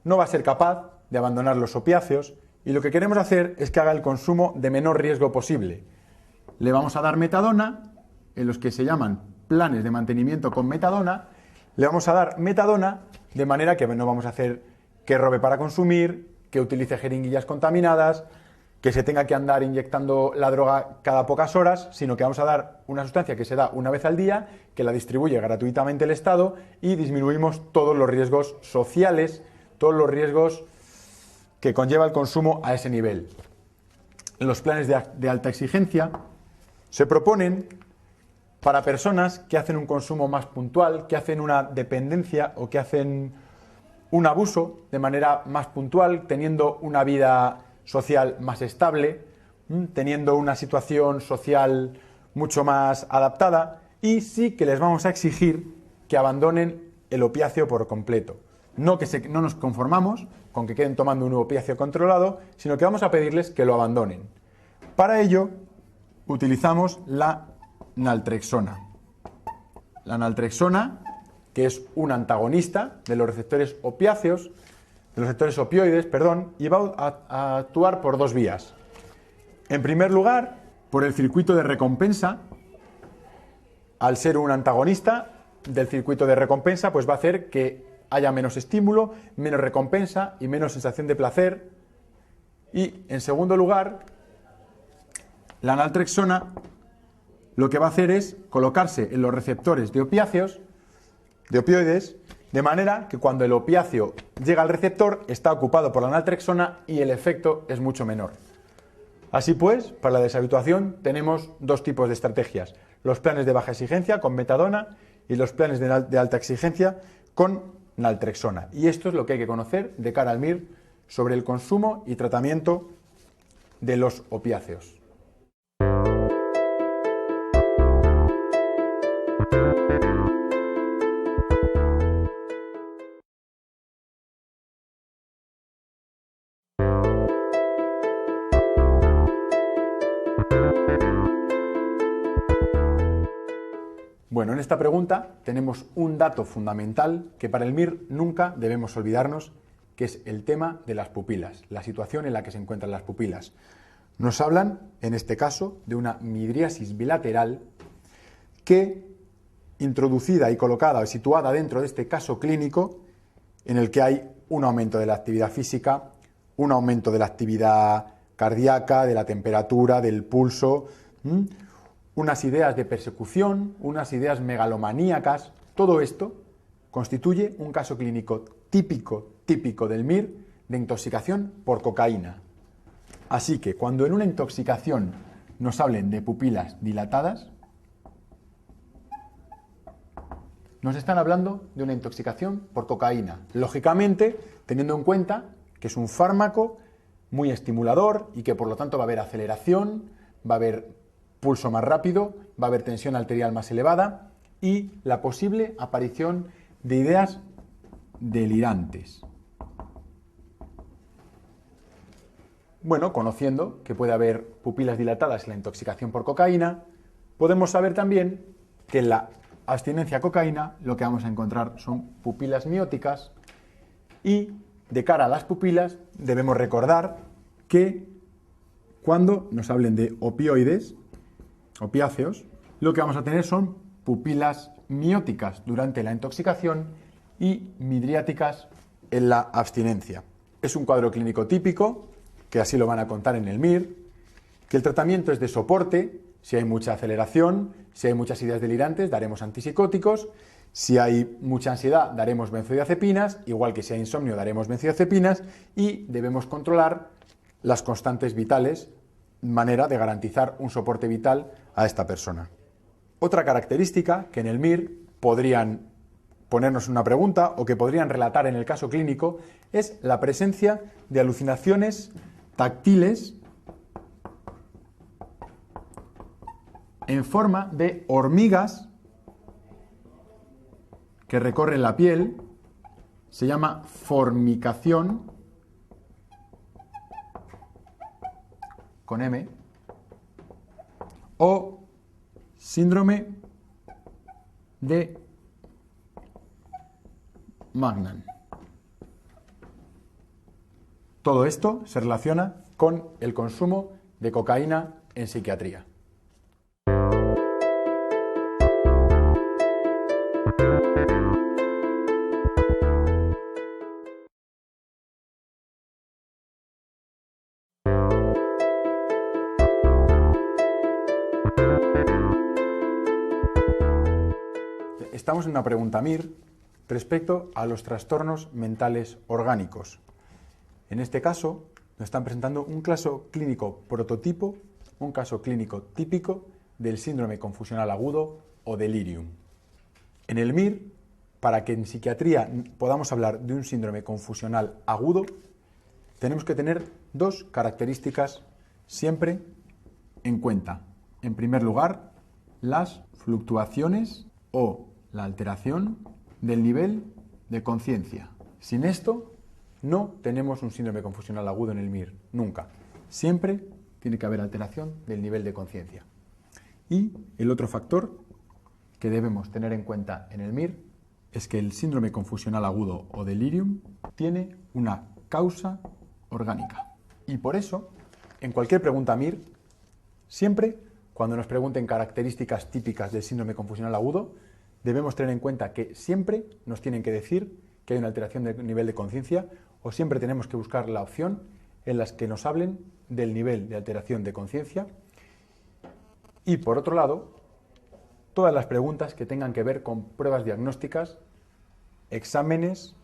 no va a ser capaz de abandonar los opiáceos, y lo que queremos hacer es que haga el consumo de menor riesgo posible. Le vamos a dar metadona, en los que se llaman planes de mantenimiento con metadona, le vamos a dar metadona de manera que no vamos a hacer que robe para consumir, que utilice jeringuillas contaminadas, que se tenga que andar inyectando la droga cada pocas horas, sino que vamos a dar una sustancia que se da una vez al día, que la distribuye gratuitamente el Estado, y disminuimos todos los riesgos sociales, todos los riesgos que conlleva el consumo a ese nivel. Los planes de alta exigencia se proponen para personas que hacen un consumo más puntual, que hacen una dependencia o que hacen un abuso de manera más puntual, teniendo una vida social más estable, teniendo una situación social mucho más adaptada, y sí que les vamos a exigir que abandonen el opiáceo por completo. No no nos conformamos con que queden tomando un opiáceo controlado, sino que vamos a pedirles que lo abandonen. Para ello, utilizamos la naltrexona. La naltrexona, que es un antagonista de los receptores opiáceos, de los receptores opioides, y va a actuar por dos vías. En primer lugar, por el circuito de recompensa. Al ser un antagonista del circuito de recompensa, pues va a hacer que haya menos estímulo, menos recompensa y menos sensación de placer. Y, en segundo lugar, la naltrexona lo que va a hacer es colocarse en los receptores de opiáceos, de opioides, de manera que cuando el opiáceo llega al receptor está ocupado por la naltrexona y el efecto es mucho menor. Así pues, para la deshabituación tenemos dos tipos de estrategias: los planes de baja exigencia con metadona y los planes de alta exigencia con naltrexona. Y esto es lo que hay que conocer de cara al MIR sobre el consumo y tratamiento de los opiáceos. Bueno, en esta pregunta tenemos un dato fundamental que para el MIR nunca debemos olvidarnos, que es el tema de las pupilas, la situación en la que se encuentran las pupilas. Nos hablan, en este caso, de una midriasis bilateral que, introducida y colocada o situada dentro de este caso clínico, en el que hay un aumento de la actividad física, un aumento de la actividad cardíaca, de la temperatura, del pulso, unas ideas de persecución, unas ideas megalomaníacas. Todo esto constituye un caso clínico típico del MIR de intoxicación por cocaína. Así que cuando en una intoxicación nos hablen de pupilas dilatadas, nos están hablando de una intoxicación por cocaína. Lógicamente, teniendo en cuenta que es un fármaco muy estimulador y que por lo tanto va a haber aceleración, va a haber pulso más rápido, va a haber tensión arterial más elevada y la posible aparición de ideas delirantes. Bueno, conociendo que puede haber pupilas dilatadas en la intoxicación por cocaína, podemos saber también que en la abstinencia a cocaína lo que vamos a encontrar son pupilas mióticas y de cara a las pupilas debemos recordar que cuando nos hablen de opioides, opiáceos, lo que vamos a tener son pupilas mióticas durante la intoxicación y midriáticas en la abstinencia. Es un cuadro clínico típico, que así lo van a contar en el MIR, que el tratamiento es de soporte. Si hay mucha aceleración, si hay muchas ideas delirantes, daremos antipsicóticos. Si hay mucha ansiedad, daremos benzodiazepinas, igual que si hay insomnio, daremos benzodiazepinas, y debemos controlar las constantes vitales, manera de garantizar un soporte vital a esta persona. Otra característica que en el MIR podrían ponernos una pregunta o que podrían relatar en el caso clínico es la presencia de alucinaciones táctiles en forma de hormigas que recorren la piel. Se llama formicación con M, o síndrome de Magnan. Todo esto se relaciona con el consumo de cocaína en psiquiatría. Estamos en una pregunta MIR respecto a los trastornos mentales orgánicos. En este caso, nos están presentando un caso clínico prototipo, un caso clínico típico del síndrome confusional agudo o delirium. En el MIR, para que en psiquiatría podamos hablar de un síndrome confusional agudo, tenemos que tener dos características siempre en cuenta. En primer lugar, las fluctuaciones o la alteración del nivel de conciencia. Sin esto, no tenemos un síndrome confusional agudo en el MIR, nunca. Siempre tiene que haber alteración del nivel de conciencia. Y el otro factor que debemos tener en cuenta en el MIR es que el síndrome confusional agudo o delirium tiene una causa orgánica. Y por eso, en cualquier pregunta MIR, siempre cuando nos pregunten características típicas del síndrome confusional agudo, debemos tener en cuenta que siempre nos tienen que decir que hay una alteración del nivel de conciencia, o siempre tenemos que buscar la opción en las que nos hablen del nivel de alteración de conciencia. Y por otro lado, todas las preguntas que tengan que ver con pruebas diagnósticas, exámenes,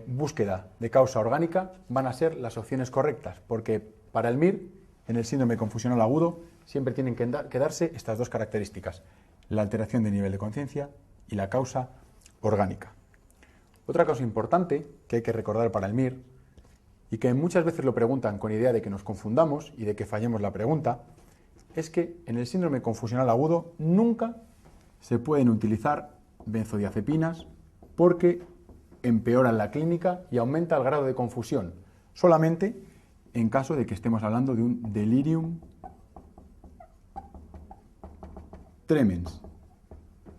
búsqueda de causa orgánica, van a ser las opciones correctas, porque para el MIR, en el síndrome confusional agudo, siempre tienen que darse estas dos características: la alteración de nivel de conciencia y la causa orgánica. Otra cosa importante que hay que recordar para el MIR, y que muchas veces lo preguntan con idea de que nos confundamos y de que fallemos la pregunta, es que en el síndrome confusional agudo nunca se pueden utilizar benzodiazepinas porque empeoran la clínica y aumenta el grado de confusión, solamente en caso de que estemos hablando de un delirium tremens,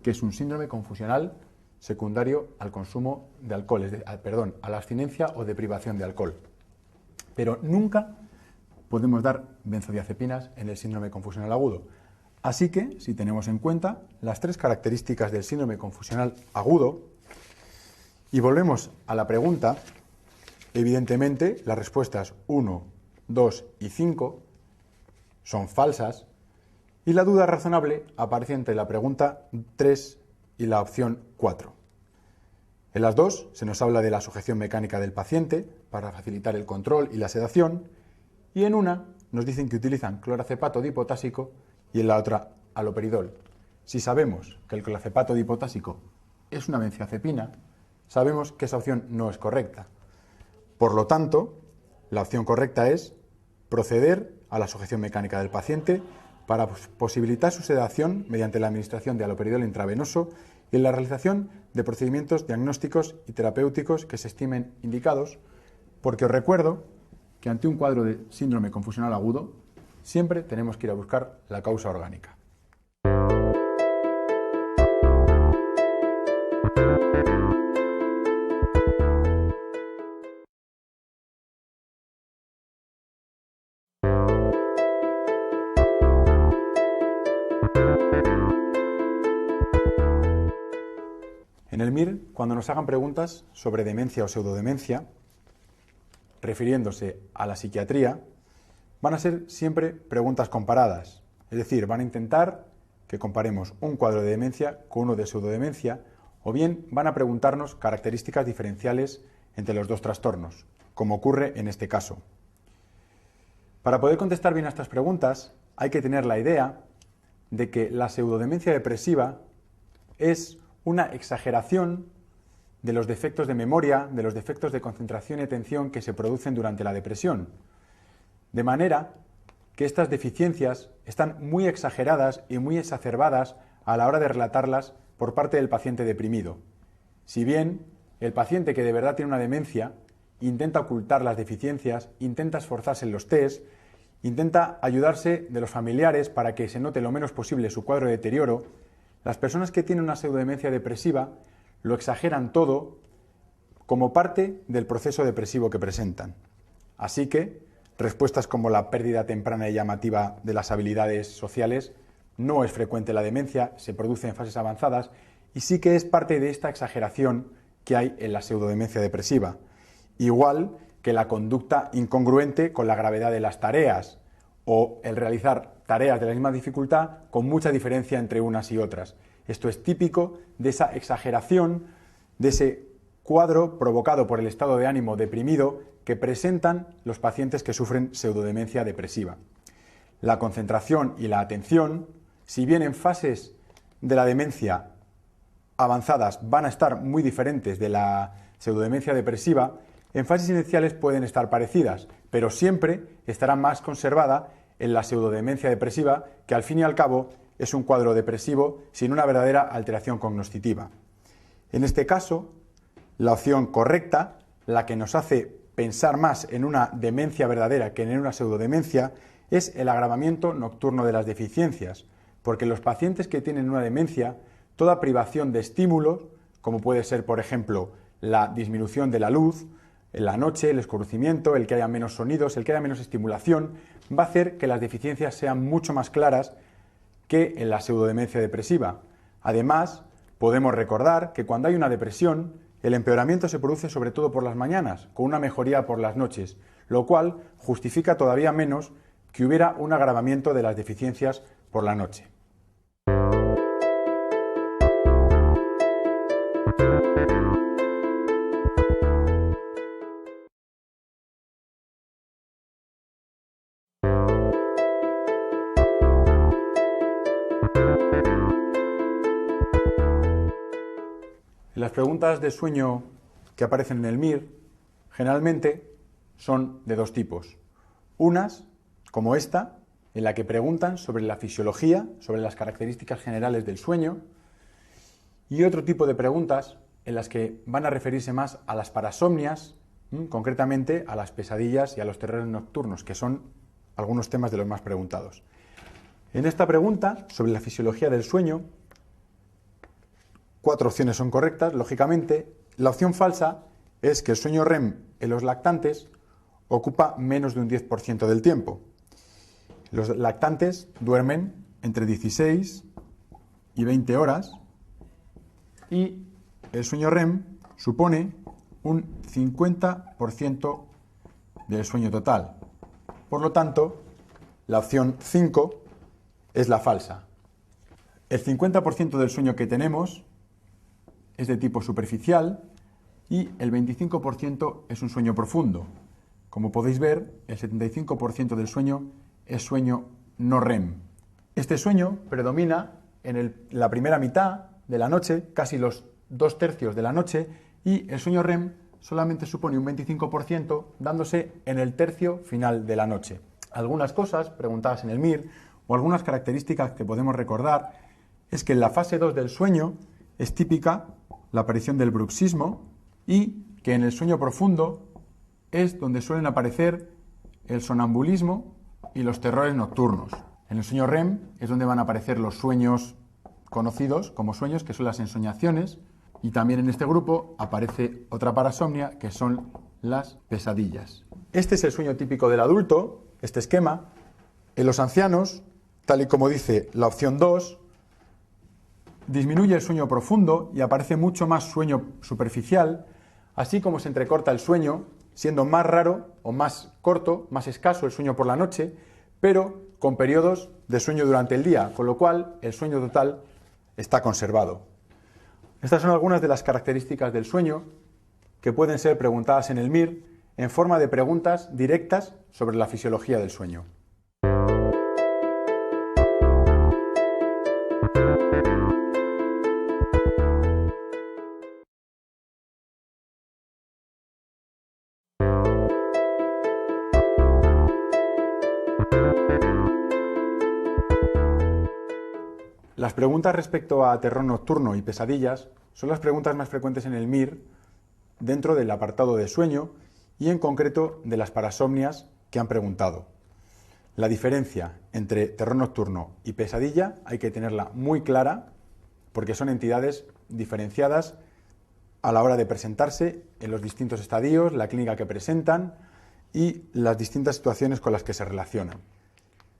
que es un síndrome confusional secundario al consumo de alcohol, a la abstinencia o de privación de alcohol. Pero nunca podemos dar benzodiazepinas en el síndrome confusional agudo. Así que, si tenemos en cuenta las tres características del síndrome confusional agudo, y volvemos a la pregunta, evidentemente las respuestas 1, 2 y 5 son falsas, y la duda razonable aparece entre la pregunta 3 y la opción 4. En las dos se nos habla de la sujeción mecánica del paciente para facilitar el control y la sedación, y en una nos dicen que utilizan cloracepato dipotásico y en la otra haloperidol. Si sabemos que el cloracepato dipotásico es una benzodiazepina, sabemos que esa opción no es correcta. Por lo tanto, la opción correcta es proceder a la sujeción mecánica del paciente para posibilitar su sedación mediante la administración de haloperidol intravenoso y en la realización de procedimientos diagnósticos y terapéuticos que se estimen indicados, porque os recuerdo que ante un cuadro de síndrome confusional agudo siempre tenemos que ir a buscar la causa orgánica. En el MIR, cuando nos hagan preguntas sobre demencia o pseudodemencia, refiriéndose a la psiquiatría, van a ser siempre preguntas comparadas. Es decir, van a intentar que comparemos un cuadro de demencia con uno de pseudodemencia, o bien van a preguntarnos características diferenciales entre los dos trastornos, como ocurre en este caso. Para poder contestar bien a estas preguntas, hay que tener la idea de que la pseudodemencia depresiva es una exageración de los defectos de memoria, de los defectos de concentración y atención que se producen durante la depresión. De manera que estas deficiencias están muy exageradas y muy exacerbadas a la hora de relatarlas por parte del paciente deprimido. Si bien el paciente que de verdad tiene una demencia intenta ocultar las deficiencias, intenta esforzarse en los test, intenta ayudarse de los familiares para que se note lo menos posible su cuadro de deterioro, las personas que tienen una pseudodemencia depresiva lo exageran todo como parte del proceso depresivo que presentan. Así que respuestas como la pérdida temprana y llamativa de las habilidades sociales no es frecuente en la demencia, se produce en fases avanzadas y sí que es parte de esta exageración que hay en la pseudodemencia depresiva. Igual que la conducta incongruente con la gravedad de las tareas o el realizar tareas de la misma dificultad con mucha diferencia entre unas y otras. Esto es típico de esa exageración, de ese cuadro provocado por el estado de ánimo deprimido que presentan los pacientes que sufren pseudodemencia depresiva. La concentración y la atención, si bien en fases de la demencia avanzadas van a estar muy diferentes de la pseudodemencia depresiva, en fases iniciales pueden estar parecidas, pero siempre estará más conservada en la pseudodemencia depresiva, que al fin y al cabo es un cuadro depresivo sin una verdadera alteración cognitiva. En este caso, La opción correcta, la que nos hace pensar más en una demencia verdadera que en una pseudodemencia, es el agravamiento nocturno de las deficiencias, porque los pacientes que tienen una demencia, toda privación de estímulos, como puede ser, por ejemplo, la disminución de la luz, en la noche, el escurrimiento, el que haya menos sonidos, el que haya menos estimulación, va a hacer que las deficiencias sean mucho más claras que en la pseudodemencia depresiva. Además, podemos recordar que cuando hay una depresión, el empeoramiento se produce sobre todo por las mañanas, con una mejoría por las noches, lo cual justifica todavía menos que hubiera un agravamiento de las deficiencias por la noche. Las preguntas de sueño que aparecen en el MIR generalmente son de dos tipos. Unas, como esta, en la que preguntan sobre la fisiología, sobre las características generales del sueño, y otro tipo de preguntas en las que van a referirse más a las parasomnias, concretamente a las pesadillas y a los terrores nocturnos, que son algunos temas de los más preguntados. En esta pregunta sobre la fisiología del sueño, 4 opciones son correctas, lógicamente. La opción falsa es que el sueño REM en los lactantes ocupa menos de un 10% del tiempo. Los lactantes duermen entre 16 y 20 horas y el sueño REM supone un 50% del sueño total. Por lo tanto, la opción 5 es la falsa. El 50% del sueño que tenemos es de tipo superficial y el 25% es un sueño profundo. Como podéis ver, el 75% del sueño es sueño no REM. Este sueño predomina en la primera mitad de la noche, casi los 2/3 de la noche, y el sueño REM solamente supone un 25%, dándose en el tercio final de la noche. Algunas cosas preguntadas en el MIR o algunas características que podemos recordar es que en la fase 2 del sueño es típica la aparición del bruxismo y que en el sueño profundo es donde suelen aparecer el sonambulismo y los terrores nocturnos. En el sueño REM es donde van a aparecer los sueños conocidos como sueños, que son las ensoñaciones, y también en este grupo aparece otra parasomnia, que son las pesadillas. Este es el sueño típico del adulto, este esquema. En los ancianos, tal y como dice la opción 2, disminuye el sueño profundo y aparece mucho más sueño superficial, así como se entrecorta el sueño, siendo más raro o más corto, más escaso el sueño por la noche, pero con periodos de sueño durante el día, con lo cual el sueño total está conservado. Estas son algunas de las características del sueño que pueden ser preguntadas en el MIR en forma de preguntas directas sobre la fisiología del sueño. Las preguntas respecto a terror nocturno y pesadillas son las preguntas más frecuentes en el MIR dentro del apartado de sueño y en concreto de las parasomnias que han preguntado. La diferencia entre terror nocturno y pesadilla hay que tenerla muy clara porque son entidades diferenciadas a la hora de presentarse en los distintos estadios, la clínica que presentan y las distintas situaciones con las que se relacionan.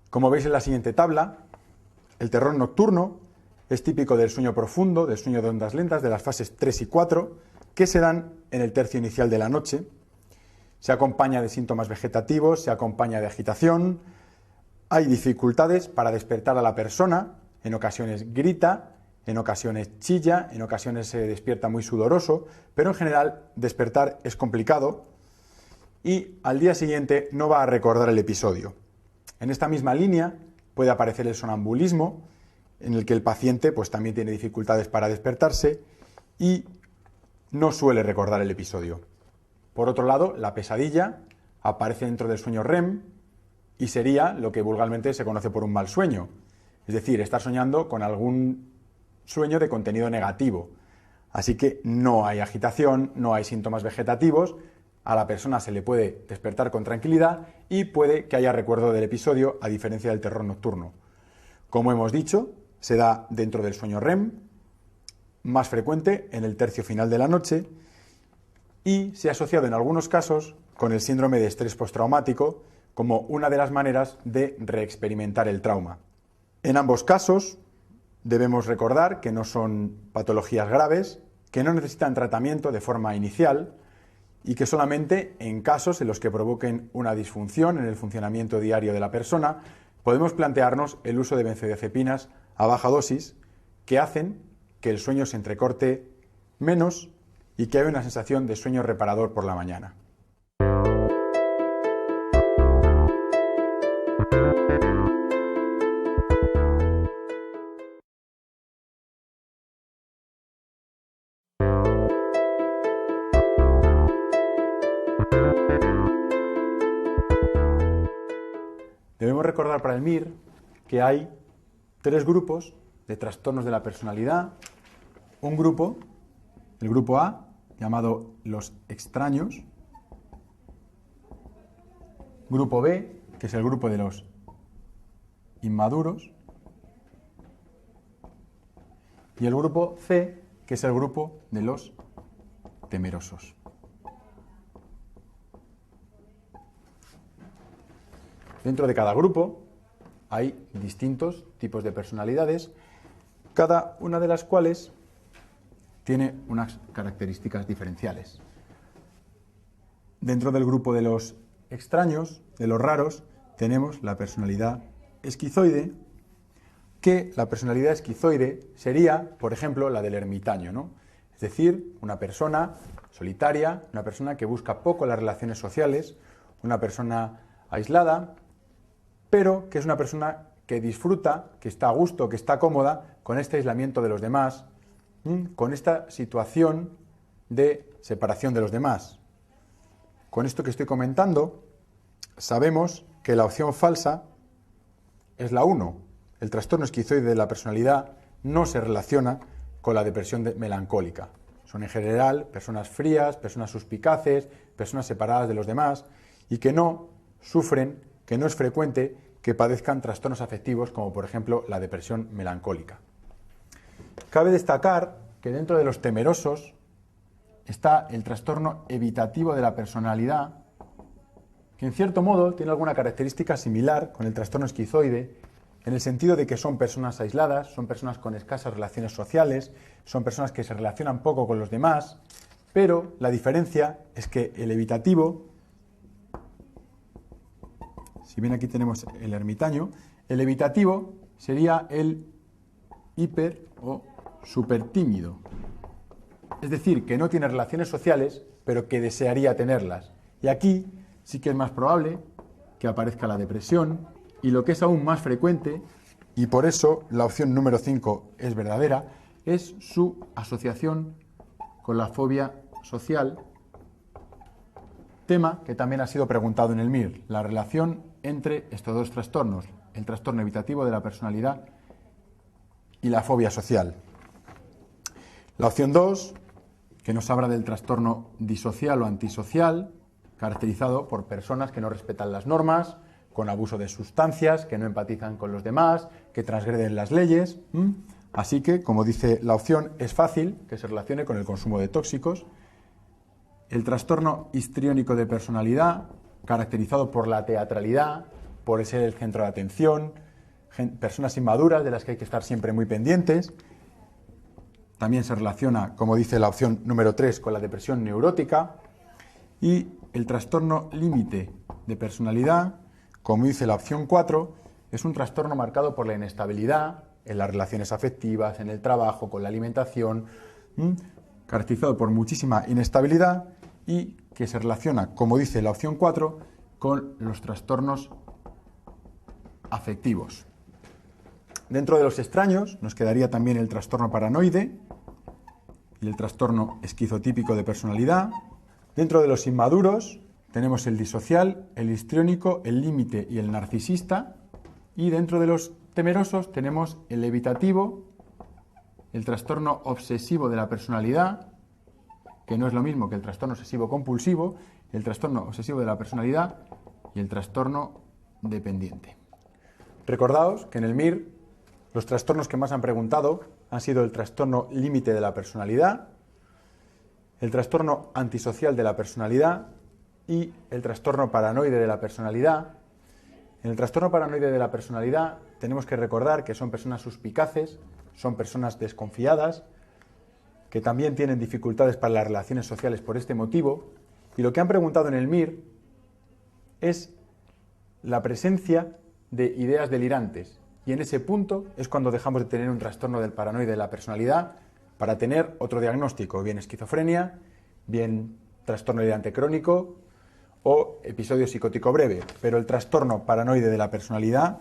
Como veis en la siguiente tabla, el terror nocturno es típico del sueño profundo, del sueño de ondas lentas, de las fases 3 y 4, que se dan en el tercio inicial de la noche. Se acompaña de síntomas vegetativos, se acompaña de agitación, hay dificultades para despertar a la persona, en ocasiones grita, en ocasiones chilla, en ocasiones se despierta muy sudoroso, pero en general despertar es complicado y al día siguiente no va a recordar el episodio. En esta misma línea puede aparecer el sonambulismo, en el que el paciente pues, también tiene dificultades para despertarse y no suele recordar el episodio. Por otro lado, la pesadilla aparece dentro del sueño REM y sería lo que vulgarmente se conoce por un mal sueño, es decir, estar soñando con algún sueño de contenido negativo. Así que no hay agitación, no hay síntomas vegetativos, a la persona se le puede despertar con tranquilidad y puede que haya recuerdo del episodio, a diferencia del terror nocturno. Como hemos dicho, se da dentro del sueño REM, más frecuente en el tercio final de la noche, y se ha asociado en algunos casos con el síndrome de estrés postraumático como una de las maneras de reexperimentar el trauma. En ambos casos debemos recordar que no son patologías graves, que no necesitan tratamiento de forma inicial y que solamente en casos en los que provoquen una disfunción en el funcionamiento diario de la persona podemos plantearnos el uso de benzodiazepinas a baja dosis que hacen que el sueño se entrecorte menos y que haya una sensación de sueño reparador por la mañana. Debemos recordar para el MIR que hay 3 grupos de trastornos de la personalidad. Un grupo, el grupo A, llamado los extraños. Grupo B, que es el grupo de los inmaduros. Y el grupo C, que es el grupo de los temerosos. Dentro de cada grupo hay distintos tipos de personalidades, cada una de las cuales tiene unas características diferenciales. Dentro del grupo de los extraños, de los raros, tenemos la personalidad esquizoide, que la personalidad esquizoide sería, por ejemplo, la del ermitaño, ¿no? Es decir, una persona solitaria, una persona que busca poco las relaciones sociales, una persona aislada, pero que es una persona que disfruta, que está a gusto, que está cómoda con este aislamiento de los demás, con esta situación de separación de los demás. Con esto que estoy comentando, sabemos que la opción falsa es la 1. El trastorno esquizoide de la personalidad no se relaciona con la depresión melancólica. Son en general personas frías, personas suspicaces, personas separadas de los demás y que no sufren, que no es frecuente que padezcan trastornos afectivos como por ejemplo la depresión melancólica. Cabe destacar que dentro de los temerosos está el trastorno evitativo de la personalidad, que en cierto modo tiene alguna característica similar con el trastorno esquizoide, en el sentido de que son personas aisladas, son personas con escasas relaciones sociales, son personas que se relacionan poco con los demás, pero la diferencia es que el evitativo, si bien aquí tenemos el ermitaño, el evitativo sería el hiper o súper tímido. Es decir, que no tiene relaciones sociales, pero que desearía tenerlas. Y aquí sí que es más probable que aparezca la depresión, y lo que es aún más frecuente, y por eso la opción número 5 es verdadera, es su asociación con la fobia social, tema que también ha sido preguntado en el MIR, la relación entre estos dos trastornos, el trastorno evitativo de la personalidad y la fobia social. La opción 2, que nos habla del trastorno disocial o antisocial, caracterizado por personas que no respetan las normas, con abuso de sustancias, que no empatizan con los demás, que transgreden las leyes. Así que, como dice la opción, es fácil que se relacione con el consumo de tóxicos. El trastorno histriónico de personalidad, caracterizado por la teatralidad, por ser el centro de atención, personas inmaduras de las que hay que estar siempre muy pendientes. También se relaciona, como dice la opción número 3, con la depresión neurótica. Y el trastorno límite de personalidad, como dice la opción 4, es un trastorno marcado por la inestabilidad en las relaciones afectivas, en el trabajo, con la alimentación, caracterizado por muchísima inestabilidad y que se relaciona, como dice la opción 4, con los trastornos afectivos. Dentro de los extraños nos quedaría también el trastorno paranoide y el trastorno esquizotípico de personalidad. Dentro de los inmaduros tenemos el disocial, el histriónico, el límite y el narcisista. Y dentro de los temerosos tenemos el evitativo, el trastorno obsesivo de la personalidad, que no es lo mismo que el trastorno obsesivo compulsivo, el trastorno obsesivo de la personalidad y el trastorno dependiente. Recordaos que en el MIR los trastornos que más han preguntado han sido el trastorno límite de la personalidad, el trastorno antisocial de la personalidad y el trastorno paranoide de la personalidad. En el trastorno paranoide de la personalidad tenemos que recordar que son personas suspicaces, son personas desconfiadas, que también tienen dificultades para las relaciones sociales por este motivo, y lo que han preguntado en el MIR es la presencia de ideas delirantes, y en ese punto es cuando dejamos de tener un trastorno del paranoide de la personalidad para tener otro diagnóstico, bien esquizofrenia, bien trastorno delirante crónico o episodio psicótico breve, pero el trastorno paranoide de la personalidad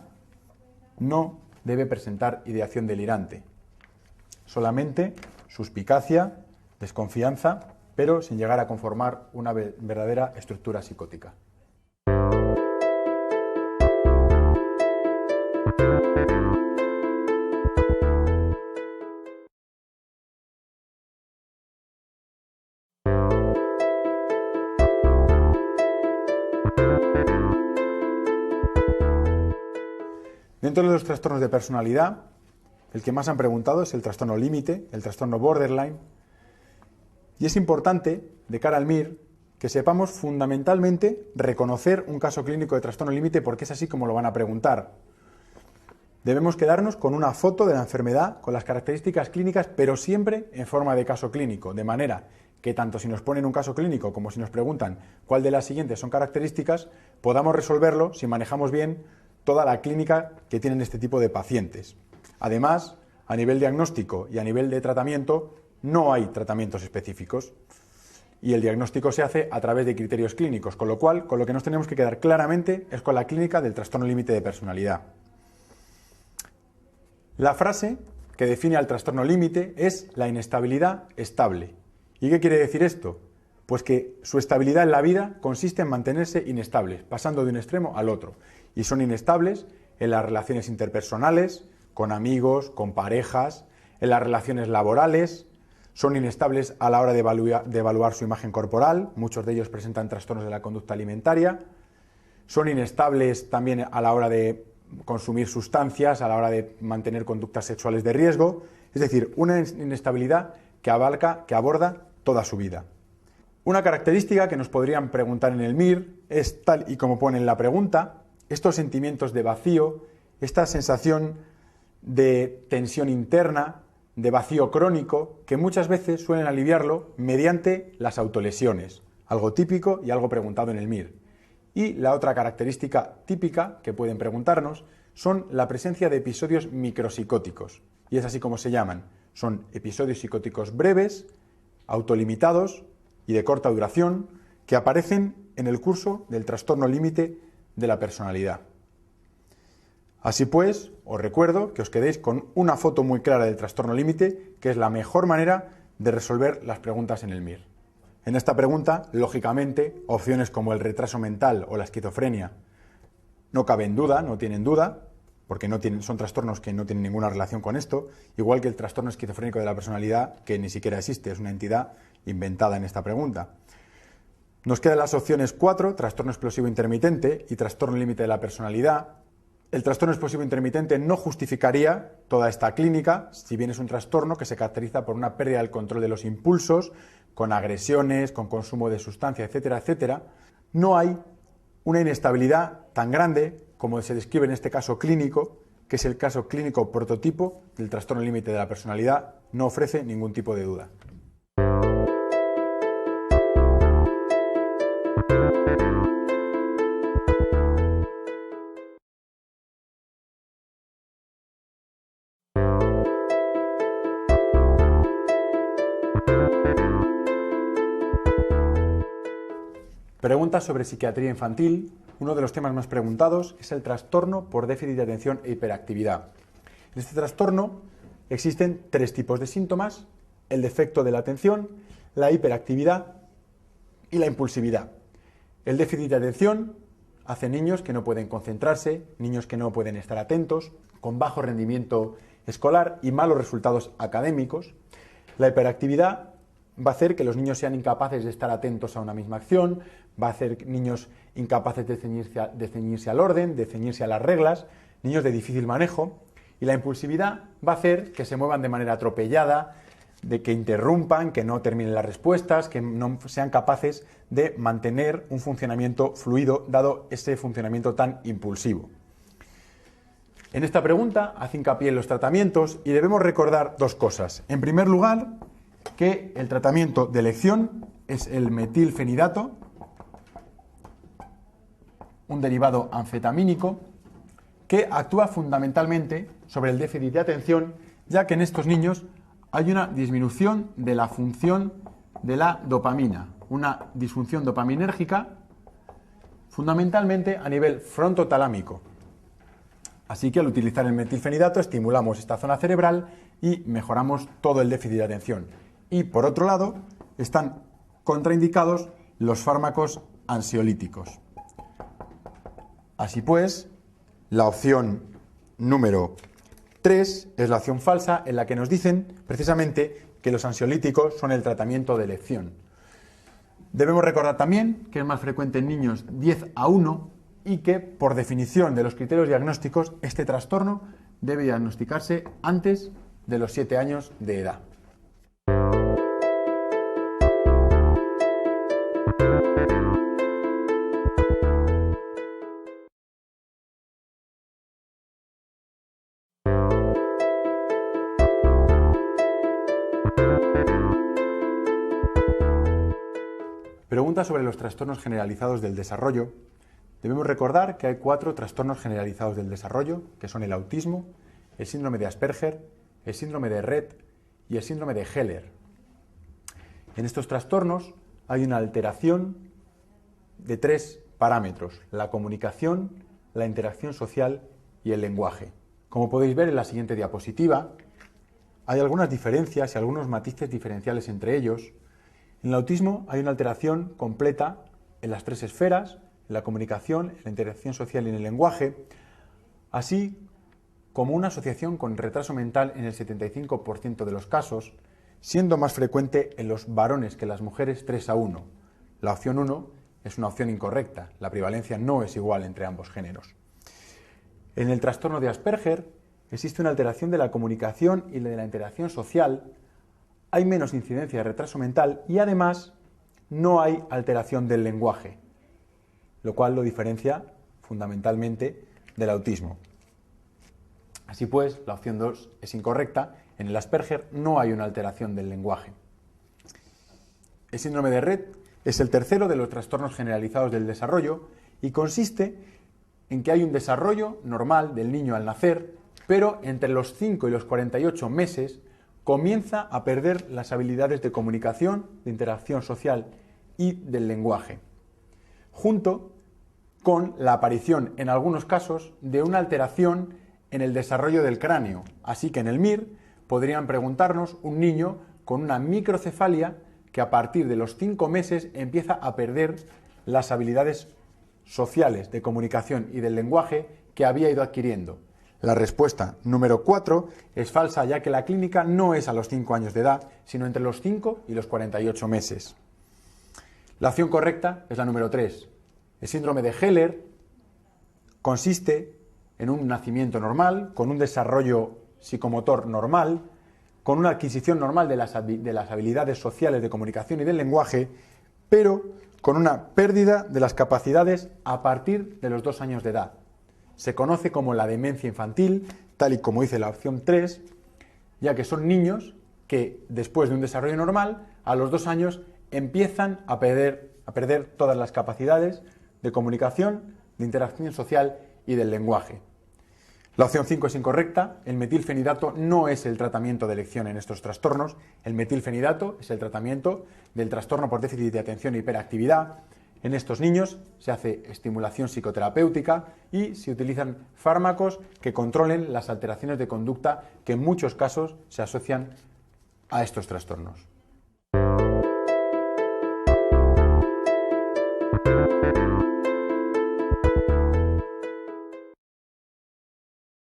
no debe presentar ideación delirante, solamente suspicacia, desconfianza, pero sin llegar a conformar una verdadera estructura psicótica. Dentro de los trastornos de personalidad, el que más han preguntado es el trastorno límite, el trastorno borderline, y es importante, de cara al MIR, que sepamos fundamentalmente reconocer un caso clínico de trastorno límite porque es así como lo van a preguntar. Debemos quedarnos con una foto de la enfermedad, con las características clínicas, pero siempre en forma de caso clínico, de manera que tanto si nos ponen un caso clínico como si nos preguntan cuál de las siguientes son características, podamos resolverlo si manejamos bien toda la clínica que tienen este tipo de pacientes. Además, a nivel diagnóstico y a nivel de tratamiento, no hay tratamientos específicos y el diagnóstico se hace a través de criterios clínicos, con lo cual, con lo que nos tenemos que quedar claramente es con la clínica del trastorno límite de personalidad. La frase que define al trastorno límite es la inestabilidad estable. ¿Y qué quiere decir esto? Pues que su estabilidad en la vida consiste en mantenerse inestables, pasando de un extremo al otro. Y son inestables en las relaciones interpersonales, con amigos, con parejas, en las relaciones laborales, son inestables a la hora de evaluar su imagen corporal, muchos de ellos presentan trastornos de la conducta alimentaria, son inestables también a la hora de consumir sustancias, a la hora de mantener conductas sexuales de riesgo, es decir, una inestabilidad que aborda toda su vida. Una característica que nos podrían preguntar en el MIR es, tal y como pone en la pregunta, estos sentimientos de vacío, esta sensación de tensión interna, de vacío crónico, que muchas veces suelen aliviarlo mediante las autolesiones, algo típico y algo preguntado en el MIR. Y la otra característica típica que pueden preguntarnos son la presencia de episodios micropsicóticos, y es así como se llaman. Son episodios psicóticos breves, autolimitados y de corta duración, que aparecen en el curso del trastorno límite de la personalidad. Así pues, os recuerdo que os quedéis con una foto muy clara del trastorno límite, que es la mejor manera de resolver las preguntas en el MIR. En esta pregunta, lógicamente, opciones como el retraso mental o la esquizofrenia no caben duda, no tienen duda, porque son trastornos que no tienen ninguna relación con esto, igual que el trastorno esquizofrénico de la personalidad, que ni siquiera existe, es una entidad inventada en esta pregunta. Nos quedan las opciones 4, trastorno explosivo intermitente y trastorno límite de la personalidad. El trastorno explosivo intermitente no justificaría toda esta clínica, si bien es un trastorno que se caracteriza por una pérdida del control de los impulsos, con agresiones, con consumo de sustancia, etcétera, etcétera. No hay una inestabilidad tan grande como se describe en este caso clínico, que es el caso clínico prototipo del trastorno límite de la personalidad, no ofrece ningún tipo de duda. Preguntas sobre psiquiatría infantil. Uno de los temas más preguntados es el trastorno por déficit de atención e hiperactividad. En este trastorno existen 3 tipos de síntomas: el defecto de la atención, la hiperactividad y la impulsividad. El déficit de atención hace niños que no pueden concentrarse, niños que no pueden estar atentos, con bajo rendimiento escolar y malos resultados académicos. La hiperactividad va a hacer que los niños sean incapaces de estar atentos a una misma acción, va a hacer niños incapaces de ceñirse al orden, de ceñirse a las reglas, niños de difícil manejo, y la impulsividad va a hacer que se muevan de manera atropellada, de que interrumpan, que no terminen las respuestas, que no sean capaces de mantener un funcionamiento fluido, dado ese funcionamiento tan impulsivo. En esta pregunta hace hincapié en los tratamientos y debemos recordar dos cosas. En primer lugar, que el tratamiento de elección es el metilfenidato, un derivado anfetamínico, que actúa fundamentalmente sobre el déficit de atención, ya que en estos niños hay una disminución de la función de la dopamina, una disfunción dopaminérgica, fundamentalmente a nivel frontotalámico. Así que al utilizar el metilfenidato estimulamos esta zona cerebral y mejoramos todo el déficit de atención. Y por otro lado, están contraindicados los fármacos ansiolíticos. Así pues, la opción número 3 es la opción falsa, en la que nos dicen precisamente que los ansiolíticos son el tratamiento de elección. Debemos recordar también que es más frecuente en niños 10:1 y que, por definición de los criterios diagnósticos, este trastorno debe diagnosticarse antes de los 7 años de edad. Pregunta sobre los trastornos generalizados del desarrollo. Debemos recordar que hay 4 trastornos generalizados del desarrollo, que son el autismo, el síndrome de Asperger, el síndrome de Rett y el síndrome de Heller. En estos trastornos hay una alteración de 3 parámetros: la comunicación, la interacción social y el lenguaje. Como podéis ver en la siguiente diapositiva, hay algunas diferencias y algunos matices diferenciales entre ellos. En el autismo hay una alteración completa en las 3 esferas, en la comunicación, en la interacción social y en el lenguaje, así como una asociación con retraso mental en el 75% de los casos, siendo más frecuente en los varones que en las mujeres 3:1. La opción 1 es una opción incorrecta, la prevalencia no es igual entre ambos géneros. En el trastorno de Asperger existe una alteración de la comunicación y de la interacción social, hay menos incidencia de retraso mental y además no hay alteración del lenguaje, lo cual lo diferencia fundamentalmente del autismo. Así pues, la opción 2 es incorrecta. En el Asperger no hay una alteración del lenguaje. El síndrome de Rett es el tercero de los trastornos generalizados del desarrollo y consiste en que hay un desarrollo normal del niño al nacer, pero entre los 5 y los 48 meses comienza a perder las habilidades de comunicación, de interacción social y del lenguaje, junto con la aparición, en algunos casos, de una alteración en el desarrollo del cráneo. Así que en el MIR podrían preguntarnos un niño con una microcefalia que a partir de los 5 meses empieza a perder las habilidades sociales de comunicación y del lenguaje que había ido adquiriendo. La respuesta número 4 es falsa, ya que la clínica no es a los 5 años de edad, sino entre los 5 y los 48 meses. La opción correcta es la número 3. El síndrome de Heller consiste en un nacimiento normal, con un desarrollo psicomotor normal, con una adquisición normal de las habilidades sociales de comunicación y del lenguaje, pero con una pérdida de las capacidades a partir de los 2 años de edad. Se conoce como la demencia infantil, tal y como dice la opción 3, ya que son niños que después de un desarrollo normal, a los 2 años empiezan a perder todas las capacidades de comunicación, de interacción social y del lenguaje. La opción 5 es incorrecta. El metilfenidato no es el tratamiento de elección en estos trastornos. El metilfenidato es el tratamiento del trastorno por déficit de atención e hiperactividad. En estos niños se hace estimulación psicoterapéutica y se utilizan fármacos que controlen las alteraciones de conducta que en muchos casos se asocian a estos trastornos.